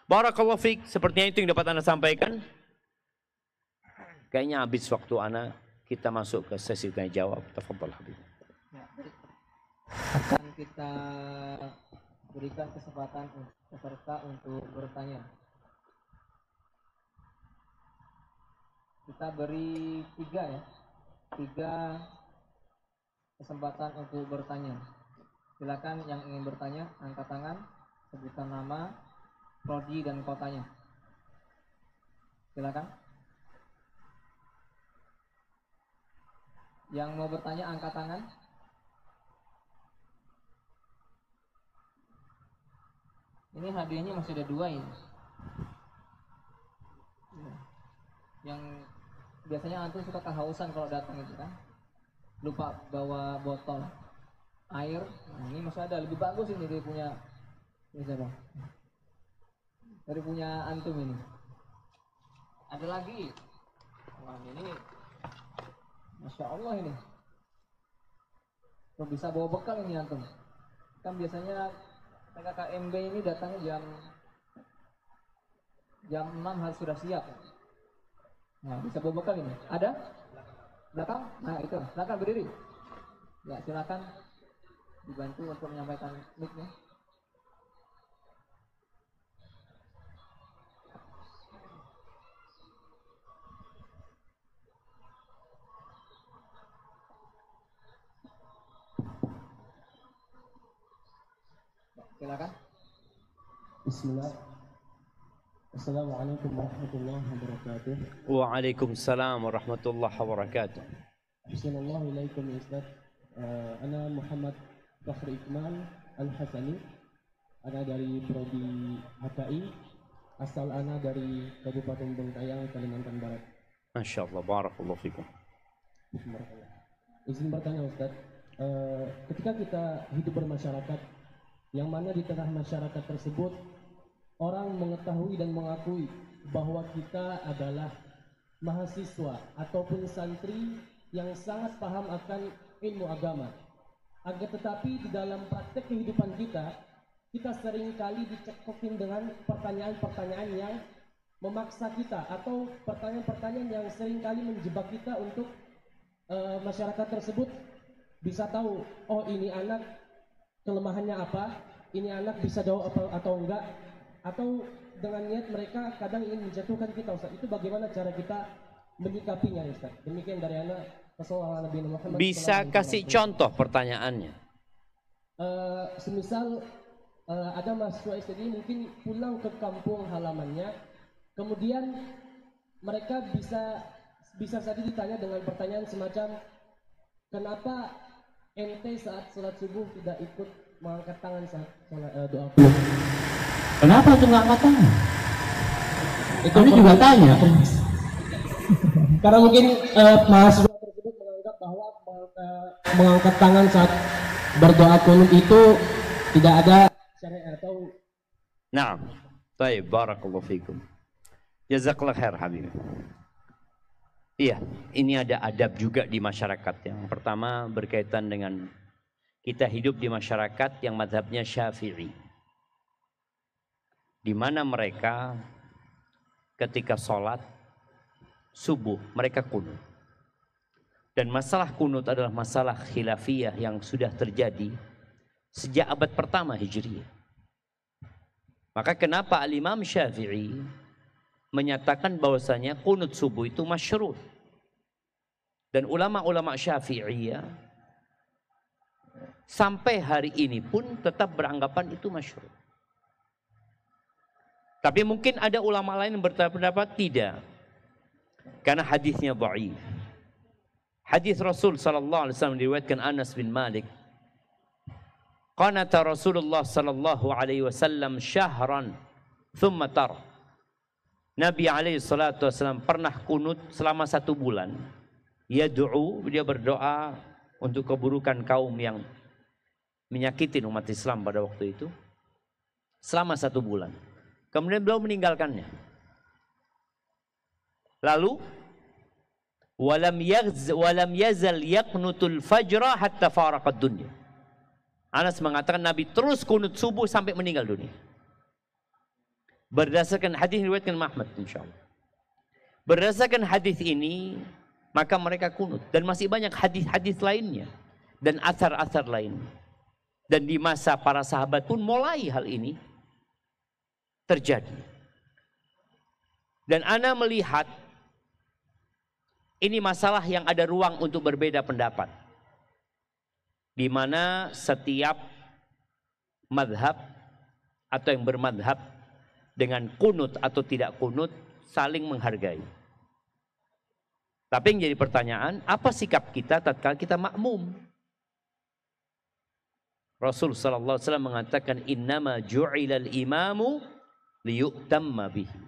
Barakallahu fiik, sepertinya itu yang dapat Anda sampaikan. Kayaknya habis waktu Anda, kita masuk ke sesi tanya jawab. Tafadhal Habib. Akan kita berikan kesempatan peserta untuk bertanya. Kita beri 3 kesempatan untuk bertanya. Silakan yang ingin bertanya, angkat tangan, sebutkan nama, prodi dan kotanya. Silakan. Yang mau bertanya angkat tangan. Ini hadiahnya masih ada 2 ini. Yang biasanya antum suka kehausan kalau datang itu kan. Lupa bawa botol air. Nah, ini masih ada, lebih bagus ini dari punya ini siapa? Dari punya antum ini. Ada lagi. Wah, ini Masya Allah ini. Kok bisa bawa bekal ini antum? Kan biasanya KKMB ini datangnya jam 6 harus sudah siap. Nah, bisa bawa bekal ini. Ada? Belakang? Nah, itu. Silakan berdiri. Ya, silakan dibantu untuk menyampaikan mic-nya. Silakan. Bismillah. Assalamualaikum warahmatullahi wabarakatuh. Waalaikumsalam warahmatullahi wabarakatuh. Assalamualaikum ilaikum ya Ustaz. Ana Muhammad Fakhri Ikmal Al-Hasani. Ana dari prodi HKI. Asal ana dari Kabupaten Bengkayang, Kalimantan Barat. Masya Allah, barakallahu fikum. Bismillah. Izin bertanya Ustaz. Ketika kita hidup bermasyarakat, yang mana di tengah masyarakat tersebut orang mengetahui dan mengakui bahwa kita adalah mahasiswa ataupun santri yang sangat paham akan ilmu agama. Agar tetapi di dalam praktek kehidupan kita seringkali dicekokin dengan pertanyaan-pertanyaan yang memaksa kita atau pertanyaan-pertanyaan yang seringkali menjebak kita untuk masyarakat tersebut bisa tahu, oh ini anak kelemahannya apa, ini anak bisa jawab apa atau enggak, atau dengan niat mereka kadang ingin menjatuhkan kita Ustaz. Itu bagaimana cara kita menyikapinya Ustaz? Demikian dari anak Rasulullah Nabi Muhammad. Bisa kasih contoh pertanyaannya? Semisal ada mahasiswa STDI mungkin pulang ke kampung halamannya, kemudian mereka bisa saja ditanya dengan pertanyaan semacam, kenapa ente saat sholat subuh tidak ikut mengangkat tangan saat doa? Kenapa tuh nggak angkat tangan? Kami juga tanya. Karena mungkin mahasiswa tersebut menganggap bahwa mengangkat tangan saat berdoa kunut itu tidak ada syariat atau. Naam. Baik, barakallahu fikum. Jazakallah khair Habib. Iya, ini ada adab juga di masyarakat. Yang pertama berkaitan dengan kita hidup di masyarakat yang mazhabnya Syafi'i, di mana mereka ketika sholat subuh mereka kunut. Dan masalah kunut adalah masalah khilafiyah yang sudah terjadi sejak abad pertama Hijriah. Maka kenapa Al-Imam Syafi'i menyatakan bahwasanya kunut subuh itu masyru'. Dan ulama-ulama Syafi'iyah sampai hari ini pun tetap beranggapan itu masyru'. Tapi mungkin ada ulama lain yang berpendapat tidak. Karena hadisnya dhaif. Hadis Rasul sallallahu alaihi wasallam diriwayatkan Anas bin Malik. Qanata Rasulullah sallallahu alaihi wasallam syahran thumma tar. Nabi alaihi salatu wasallam pernah kunut selama 1 bulan. Yad'u, dia berdoa untuk keburukan kaum yang menyakitin umat Islam pada waktu itu. Selama 1 bulan. Kemudian beliau meninggalkannya. Lalu walam yazal yaqnutul fajra hatta faraqad dunya. Anas mengatakan Nabi terus kunut subuh sampai meninggal dunia. Berdasarkan hadis riwayatkan Ahmad insyaallah. Berdasarkan hadis ini maka mereka kunut dan masih banyak hadis-hadis lainnya dan athar-athar lain. Dan di masa para sahabat pun mulai hal ini terjadi. Dan ana melihat ini masalah yang ada ruang untuk berbeda pendapat. Di mana setiap madhab atau yang bermadhab dengan kunut atau tidak kunut saling menghargai. Tapi yang jadi pertanyaan, apa sikap kita tatkala kita makmum? Rasul sallallahu alaihi wasallam mengatakan innama ju'ilal imamu liyu'tamma bihi.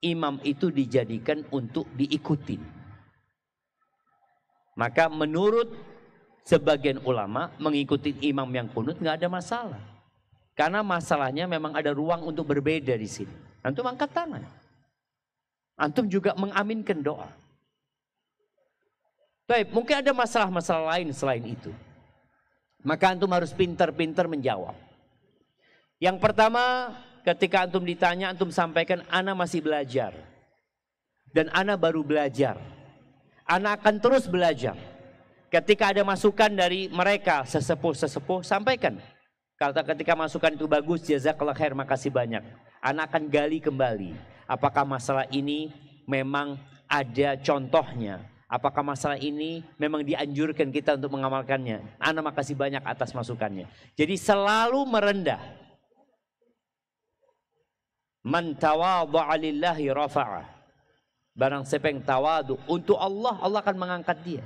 Imam itu dijadikan untuk diikuti. Maka menurut sebagian ulama mengikuti imam yang kunut nggak ada masalah. Karena masalahnya memang ada ruang untuk berbeda di sini. Antum angkat tangan. Antum juga mengaminkan doa. Baik, mungkin ada masalah-masalah lain selain itu. Maka antum harus pintar-pintar menjawab. Yang pertama, ketika antum ditanya, antum sampaikan, ana masih belajar. Dan ana baru belajar. Ana akan terus belajar. Ketika ada masukan dari mereka, sesepuh-sesepuh, sampaikan. Kalau ketika masukan itu bagus, jazakallah khair, makasih banyak. Ana akan gali kembali. Apakah masalah ini memang ada contohnya? Apakah masalah ini memang dianjurkan kita untuk mengamalkannya? Ana makasih banyak atas masukannya. Jadi selalu merendah. Man tawadha'a lillahi rafa'ah. Barang siapa yang tawadu untuk Allah, Allah akan mengangkat dia.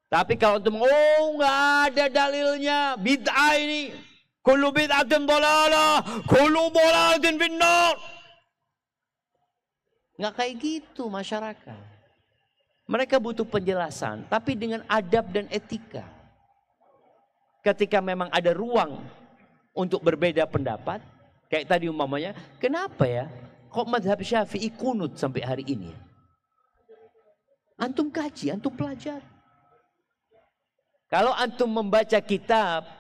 Tapi kalau untuk nggak ada dalilnya, bid'ah ini, kullu bid'atin dhalalah, kullu dhalalatin finnar. Nggak kayak gitu masyarakat. Mereka butuh penjelasan, tapi dengan adab dan etika. Ketika memang ada ruang untuk berbeda pendapat, kayak tadi umpamanya, kenapa ya kok mazhab Syafi'i kunut sampai hari ini? Antum kaji, antum pelajari. Kalau antum membaca kitab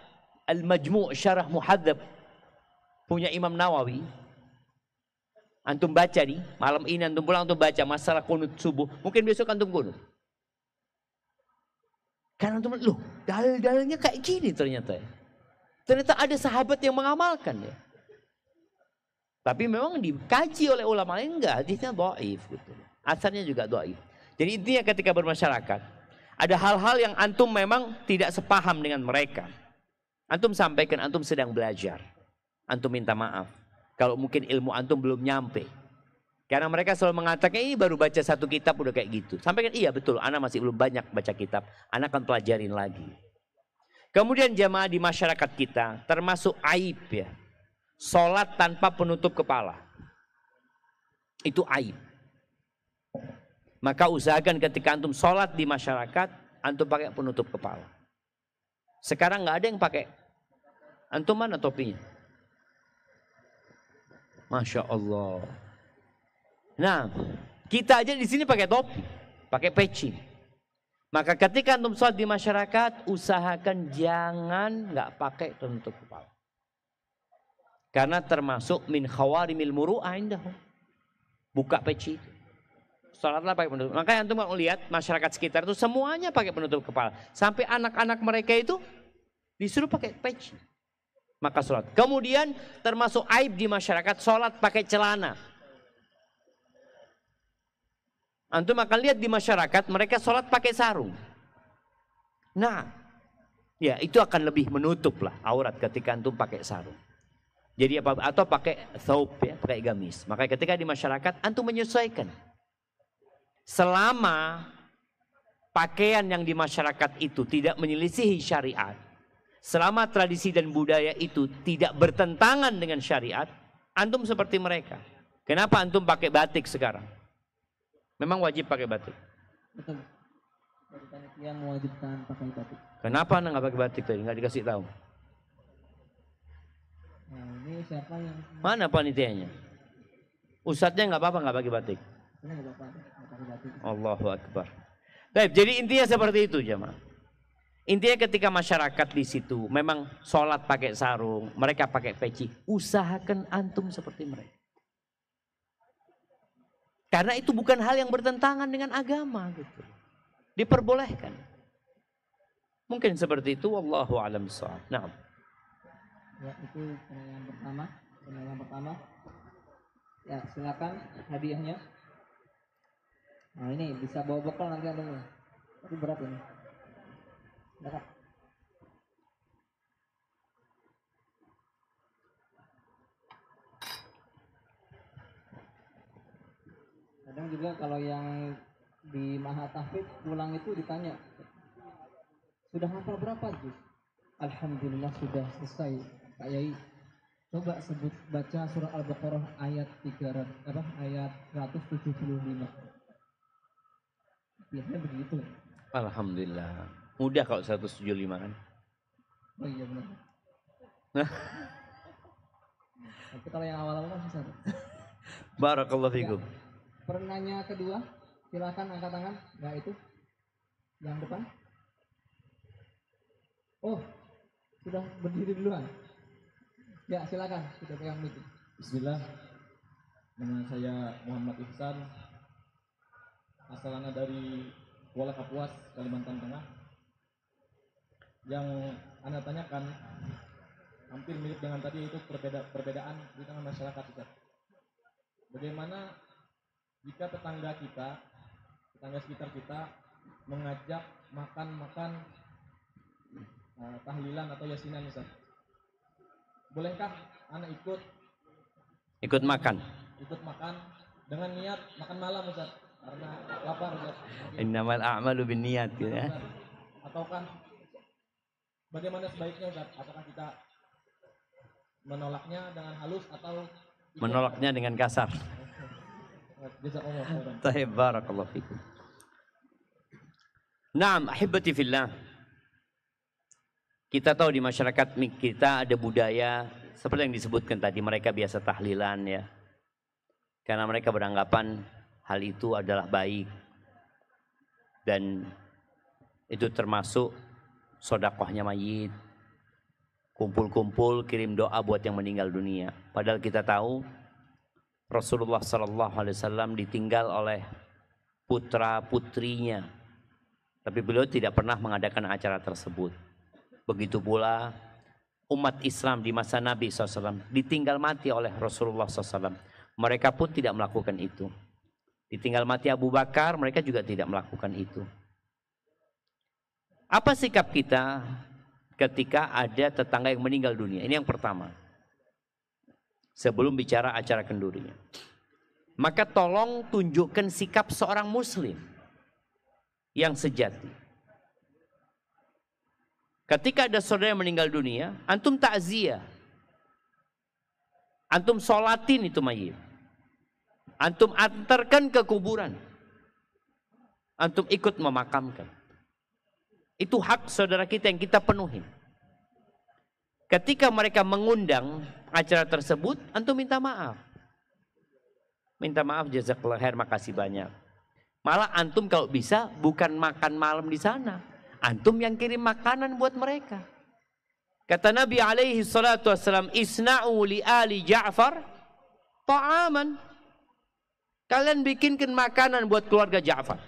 Al-Majmu' Syarah Muhadzab punya Imam Nawawi, antum baca nih, malam ini antum pulang antum baca masalah kunut subuh, mungkin besok antum kunut. Karena antum loh, dalil-dalilnya kayak gini ternyata. Ternyata ada sahabat yang mengamalkan ya. Tapi memang dikaji oleh ulama lain enggak, hadisnya dhaif gitu. Asalnya juga dhaif. Jadi intinya ketika bermasyarakat ada hal-hal yang antum memang tidak sepaham dengan mereka. Antum sampaikan, antum sedang belajar. Antum minta maaf. Kalau mungkin ilmu antum belum nyampe. Karena mereka selalu mengatakan, ini baru baca 1 kitab udah kayak gitu. Sampaikan, iya betul, ana masih belum banyak baca kitab. Ana akan pelajarin lagi. Kemudian jamaah di masyarakat kita, termasuk aib ya. Sholat tanpa penutup kepala. Itu aib. Maka usahakan ketika antum sholat di masyarakat, antum pakai penutup kepala. Sekarang nggak ada yang pakai. Antum mana topinya? Masya Allah. Nah, kita aja di sini pakai topi, pakai peci. Maka ketika antum sholat di masyarakat, usahakan jangan nggak pakai penutup kepala. Karena termasuk min khawarimil muru'ah indahum. Buka peci itu. Sholatlah pakai penutup. Makanya antum kalau lihat masyarakat sekitar itu semuanya pakai penutup kepala. Sampai anak-anak mereka itu disuruh pakai peci. Maka sholat. Kemudian termasuk aib di masyarakat sholat pakai celana. Antum akan lihat di masyarakat mereka sholat pakai sarung. Nah, ya itu akan lebih menutup lah aurat ketika antum pakai sarung. Jadi apa atau pakai thawb ya, pakai gamis. Maka ketika di masyarakat antum menyesuaikan. Selama pakaian yang di masyarakat itu tidak menyelisihi syariat, selama tradisi dan budaya itu tidak bertentangan dengan syariat, antum seperti mereka. Kenapa antum pakai batik sekarang? Memang wajib pakai batik. Betul. Dari panitia mewajibkan pakai batik. Kenapa anda nggak pakai batik tadi? Nggak dikasih tahu. Nah, ini siapa yang? Mana panitianya? Ustadznya nggak apa-apa nggak pakai batik. Ini nggak apa-apa, nggak pakai batik. Allahu Akbar. Baik, jadi intinya seperti itu jemaah. Intinya ketika masyarakat di situ memang sholat pakai sarung, mereka pakai peci, usahakan antum seperti mereka. Karena itu bukan hal yang bertentangan dengan agama gitu. Diperbolehkan. Mungkin seperti itu, wallahu a'lam bishawab. Nah. Ya, itu penilaian pertama. Ya, silakan hadiahnya. Nah, ini bisa bawa bekal nanti ada. Tapi berat ini. Silakan. Kadang juga kalau yang di Maha Tahfidz pulang itu ditanya, sudah hafal berapa juz? Alhamdulillah sudah selesai, Pak Yai. Coba sebut baca surah Al-Baqarah ayat 175. Biasanya begitu. Alhamdulillah. Mudah kalau 175 kan. Oh iya benar. Tapi kalau yang awal-awal susah. Barakallahu fikum. Penanya kedua, silakan angkat tangan. Nah itu, yang depan. Oh, sudah berdiri duluan. Ya silakan, kita pegang mic. Bismillah. Nama saya Muhammad Ihsan. Asalnya dari Kuala Kapuas, Kalimantan Tengah. Yang Anda tanyakan hampir mirip dengan tadi, itu perbedaan di tengah masyarakat kita. Bagaimana jika tetangga sekitar kita mengajak makan tahlilan atau yasinan Ustaz. Bolehkah anak ikut makan? Ikut makan dengan niat makan malam Ustaz, karena lapar Ustaz. Innamal a'malu binniyat gitu ya. Ataukah bagaimana sebaiknya Ustaz? Apakah kita menolaknya dengan halus atau menolaknya dengan kasar? Jazakallahu khairan. Taib, barakallahu fikum. Naam, ahibati fillah. Kita tahu di masyarakat kita ada budaya seperti yang disebutkan tadi, mereka biasa tahlilan ya. Karena mereka beranggapan hal itu adalah baik. Dan itu termasuk sedekahnya mayit. Kumpul-kumpul kirim doa buat yang meninggal dunia. Padahal kita tahu Rasulullah SAW ditinggal oleh putra-putrinya. Tapi beliau tidak pernah mengadakan acara tersebut. Begitu pula umat Islam di masa Nabi SAW ditinggal mati oleh Rasulullah SAW. Mereka pun tidak melakukan itu. Ditinggal mati Abu Bakar, mereka juga tidak melakukan itu. Apa sikap kita ketika ada tetangga yang meninggal dunia? Ini yang pertama. Sebelum bicara acara kendurinya. Maka tolong tunjukkan sikap seorang muslim yang sejati. Ketika ada saudara yang meninggal dunia, antum takziah. Antum sholatin itu mayit. Antum antarkan ke kuburan. Antum ikut memakamkan. Itu hak saudara kita yang kita penuhi. Ketika mereka mengundang acara tersebut, antum minta maaf. Minta maaf, jazakallah khair, makasih banyak. Malah antum kalau bisa bukan makan malam di sana. Antum yang kirim makanan buat mereka. Kata Nabi alaihi salatu wassalam, isna'u li ali Ja'far ta'aman. Kalian bikinkan makanan buat keluarga Ja'far.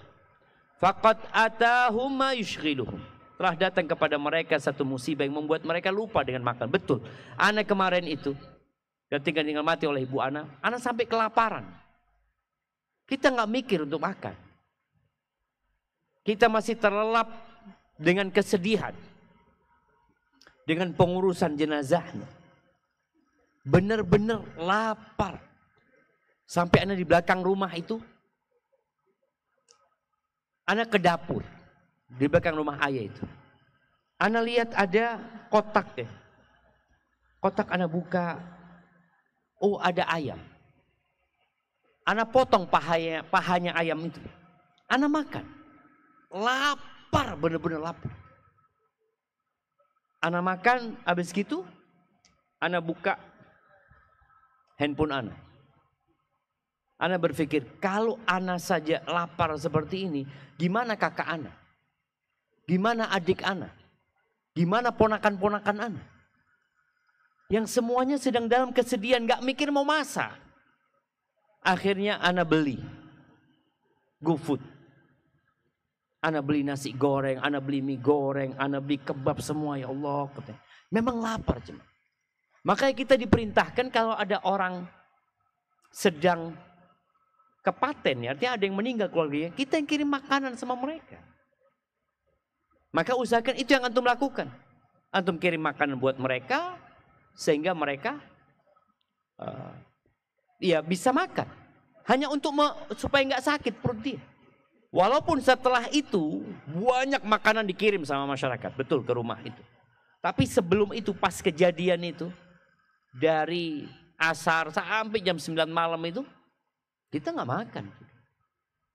Faqad atahum ma yushghiluhum. Telah datang kepada mereka satu musibah yang membuat mereka lupa dengan makan. Betul. Ana kemarin itu ketika tinggal mati oleh ibu Ana sampai kelaparan. Kita nggak mikir untuk makan. Kita masih terlelap dengan kesedihan, dengan pengurusan jenazahnya. Benar-benar lapar. Sampai Ana di belakang rumah itu, Ana ke dapur di belakang rumah ayah itu. Ana lihat ada kotak deh. Kotak Ana buka, oh ada ayam. Ana potong pahanya ayam itu. Ana makan. Lapar, benar-benar lapar. Ana makan, habis gitu Ana buka handphone Ana. Ana berpikir, kalau Ana saja lapar seperti ini, gimana kakak Ana? Gimana adik Ana? Gimana ponakan-ponakan Ana? Yang semuanya sedang dalam kesedihan, gak mikir mau masak. Akhirnya Ana beli GoFood. Ana beli nasi goreng, Ana beli mie goreng, Ana beli kebab semua, ya Allah. Memang lapar cuma. Makanya kita diperintahkan kalau ada orang sedang kepaten, ya, artinya ada yang meninggal keluarganya, kita yang kirim makanan sama mereka. Maka usahakan itu yang antum lakukan. Antum kirim makanan buat mereka, sehingga mereka ya bisa makan. Hanya untuk supaya nggak sakit perut dia. Walaupun setelah itu banyak makanan dikirim sama masyarakat, betul, ke rumah itu. Tapi sebelum itu, pas kejadian itu, dari asar sampai jam 9 malam itu, kita nggak makan.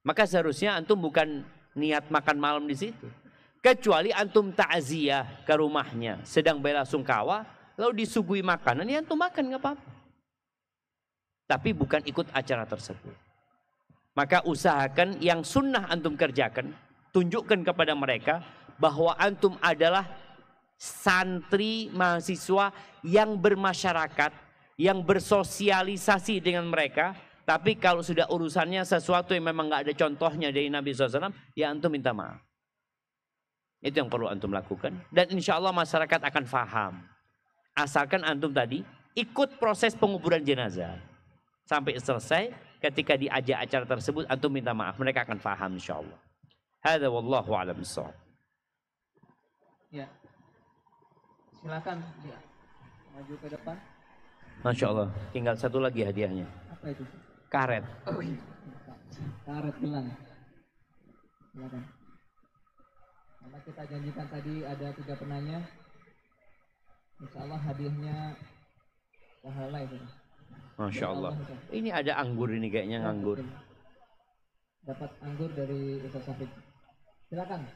Maka seharusnya antum bukan niat makan malam di situ. Kecuali antum ta'ziyah ke rumahnya, sedang bela sungkawa, lalu disuguhi makanan, ya antum makan nggak apa-apa. Tapi bukan ikut acara tersebut. Maka usahakan yang sunnah antum kerjakan, tunjukkan kepada mereka bahwa antum adalah santri mahasiswa yang bermasyarakat, yang bersosialisasi dengan mereka. Tapi kalau sudah urusannya sesuatu yang memang nggak ada contohnya dari Nabi SAW, ya antum minta maaf. Itu yang perlu antum lakukan. Dan insya Allah masyarakat akan faham. Asalkan antum tadi ikut proses penguburan jenazah. Sampai selesai, ketika diajak acara tersebut, antum minta maaf. Mereka akan faham insya Allah. Hadza wallahu a'lam bishawab. Ya. Silakan ya. Maju ke depan. Masya Allah. Tinggal satu lagi hadiahnya. Apa itu? Karet. Oh, iya. Karet gelang. Silakan. Karena kita janjikan tadi ada 3 penanya. Insya Allah hadiahnya pahala itu. Masya Allah. Ini ada anggur ini kayaknya, nganggur. Dapat anggur dari Ustaz Syafiq. Silakan.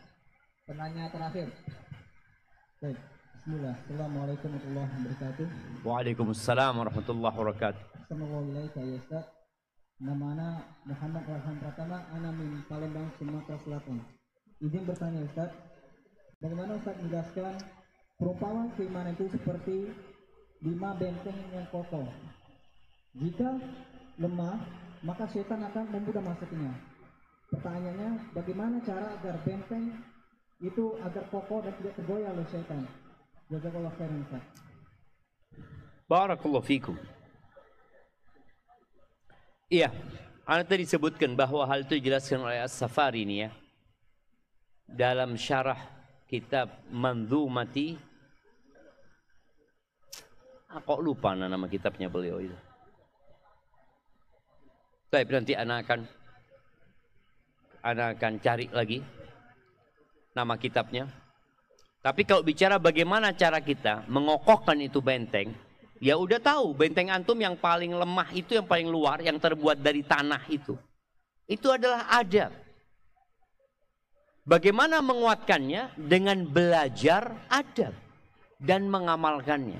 Penanya terakhir. Baik. Bismillah. Assalamualaikum warahmatullahi wabarakatuh. Waalaikumsalam warahmatullahi wabarakatuh. Assalamualaikum ya Ustaz. Nama ana Muhammad Farhan Pratama, ana min Palembang, Sumatera Selatan. Izin bertanya Ustaz, bagaimana Ustaz menjelaskan perumpamaan keimanan itu seperti 5 benteng yang kokoh. Jika lemah, maka setan akan memudah masuknya. Pertanyaannya, bagaimana cara agar benteng itu agar kokoh dan tidak tergoyah oleh setan? Jazakallahu khairan Ustaz. Barakallahu fikum. Iya, anda tadi sebutkan bahwa hal itu dijelaskan oleh As-Safari ini ya. Dalam syarah kitab Manzumati, kok lupa nama kitabnya beliau itu. Baik, nanti anak akan cari lagi nama kitabnya. Tapi kalau bicara bagaimana cara kita mengokohkan itu benteng, ya udah tahu benteng antum yang paling lemah itu, yang paling luar, yang terbuat dari tanah itu adalah adab. Bagaimana menguatkannya? Dengan belajar adab dan mengamalkannya.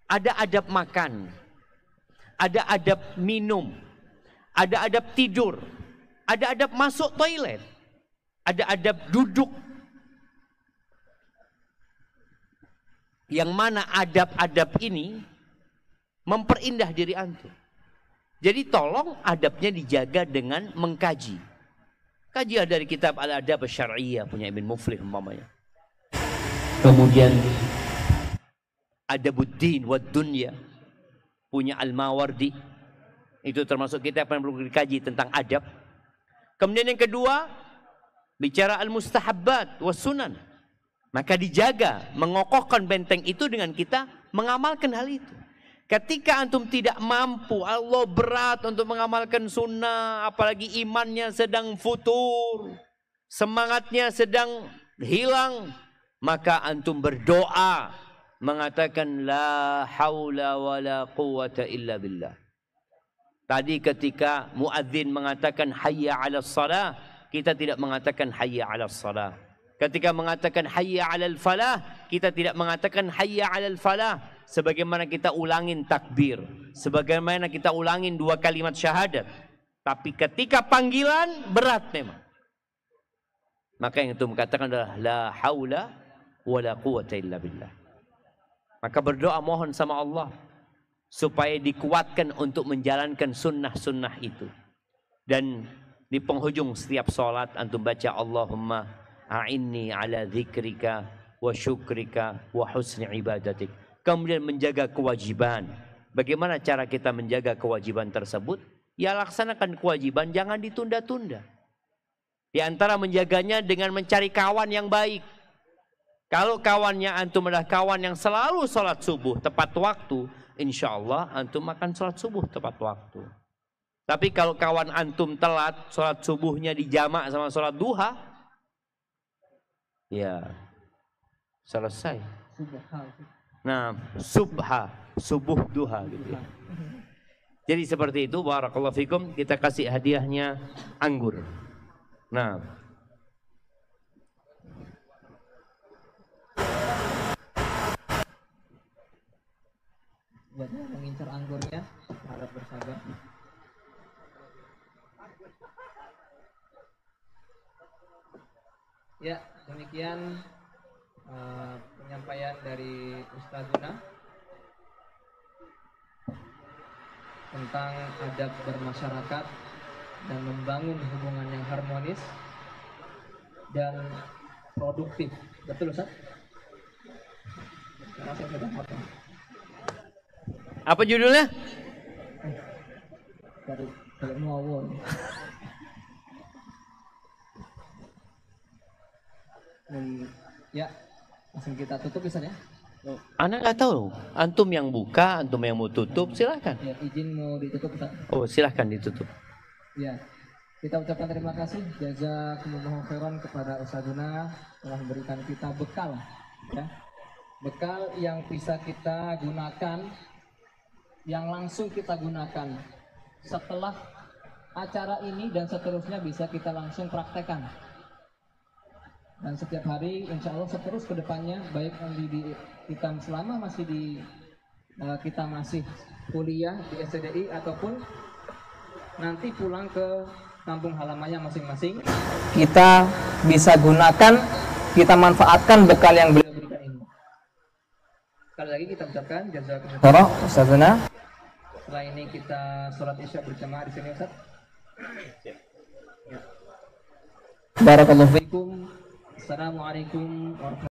Ada adab makan, ada adab minum, ada adab tidur, ada adab masuk toilet, ada adab duduk. Yang mana adab-adab ini memperindah diri antum. Jadi tolong adabnya dijaga dengan mengkaji. Kajilah dari kitab Al-Adab Asy-Syar'iyyah punya Ibn Muflih umpamanya. Kemudian Adabuddin wad Dunya punya Al-Mawardi. Itu termasuk kitab yang perlu dikaji tentang adab. Kemudian yang kedua, bicara Al-Mustahabbat was Sunan. Maka dijaga, mengokohkan benteng itu dengan kita mengamalkan hal itu. Ketika antum tidak mampu, Allah berat untuk mengamalkan sunnah, apalagi imannya sedang futur, semangatnya sedang hilang, maka antum berdoa mengatakan la haula wala quwata illa billah. Tadi ketika muadzin mengatakan hayya 'alas shalah, kita tidak mengatakan hayya 'alas shalah. Ketika mengatakan hayya 'alal falah, kita tidak mengatakan hayya 'alal falah. Sebagaimana kita ulangin takbir, sebagaimana kita ulangin 2 kalimat syahadat. Tapi ketika panggilan berat memang. Maka yang itu mengatakan adalah la haula wala quwata illa billah. Maka berdoa mohon sama Allah supaya dikuatkan untuk menjalankan sunnah-sunnah itu. Dan di penghujung setiap sholat antum baca Allahumma a'inni ala dzikrika wa syukrika wa husni ibadatik. Kemudian menjaga kewajiban. Bagaimana cara kita menjaga kewajiban tersebut? Ya laksanakan kewajiban, jangan ditunda-tunda. Di antara menjaganya dengan mencari kawan yang baik. Kalau kawannya antum adalah kawan yang selalu sholat subuh tepat waktu, insya Allah antum akan sholat subuh tepat waktu. Tapi kalau kawan antum telat, sholat subuhnya dijamak sama sholat duha, ya selesai. Nah, subuh duha gitu ya. Jadi seperti itu, barakallahu fikum, kita kasih hadiahnya anggur. Nah, buat yang mengincar anggurnya harap bersabar. Ya, demikian penyampaian dari Ustazuna tentang adab bermasyarakat dan membangun hubungan yang harmonis dan produktif. Betul, Ustaz? apa judulnya? Kalau mau ya, langsung kita tutup bisa ya? Anak nggak tahu. Antum yang buka, antum yang mau tutup, silahkan. Ya, izin mau ditutup, Ustaz. Oh, silahkan ditutup. Ya, kita ucapkan terima kasih jazakumullahu khairan kepada Ustazuna telah memberikan kita bekal, ya, bekal yang bisa kita gunakan, yang langsung kita gunakan setelah acara ini dan seterusnya bisa kita langsung praktekkan. Dan setiap hari insya Allah seterus ke depannya, baik di kita selama masih di kita masih kuliah di SCDI ataupun nanti pulang ke kampung halamannya masing-masing, kita bisa gunakan, kita manfaatkan bekal yang beliau berikan ini. Sekali lagi kita ucapkan jazakumullah khairan Ustazuna. Setelah ini kita sholat isya berjamaah di sini, Ustaz. Barakallahu fiikum. Assalamualaikum warahmatullahi wabarakatuh.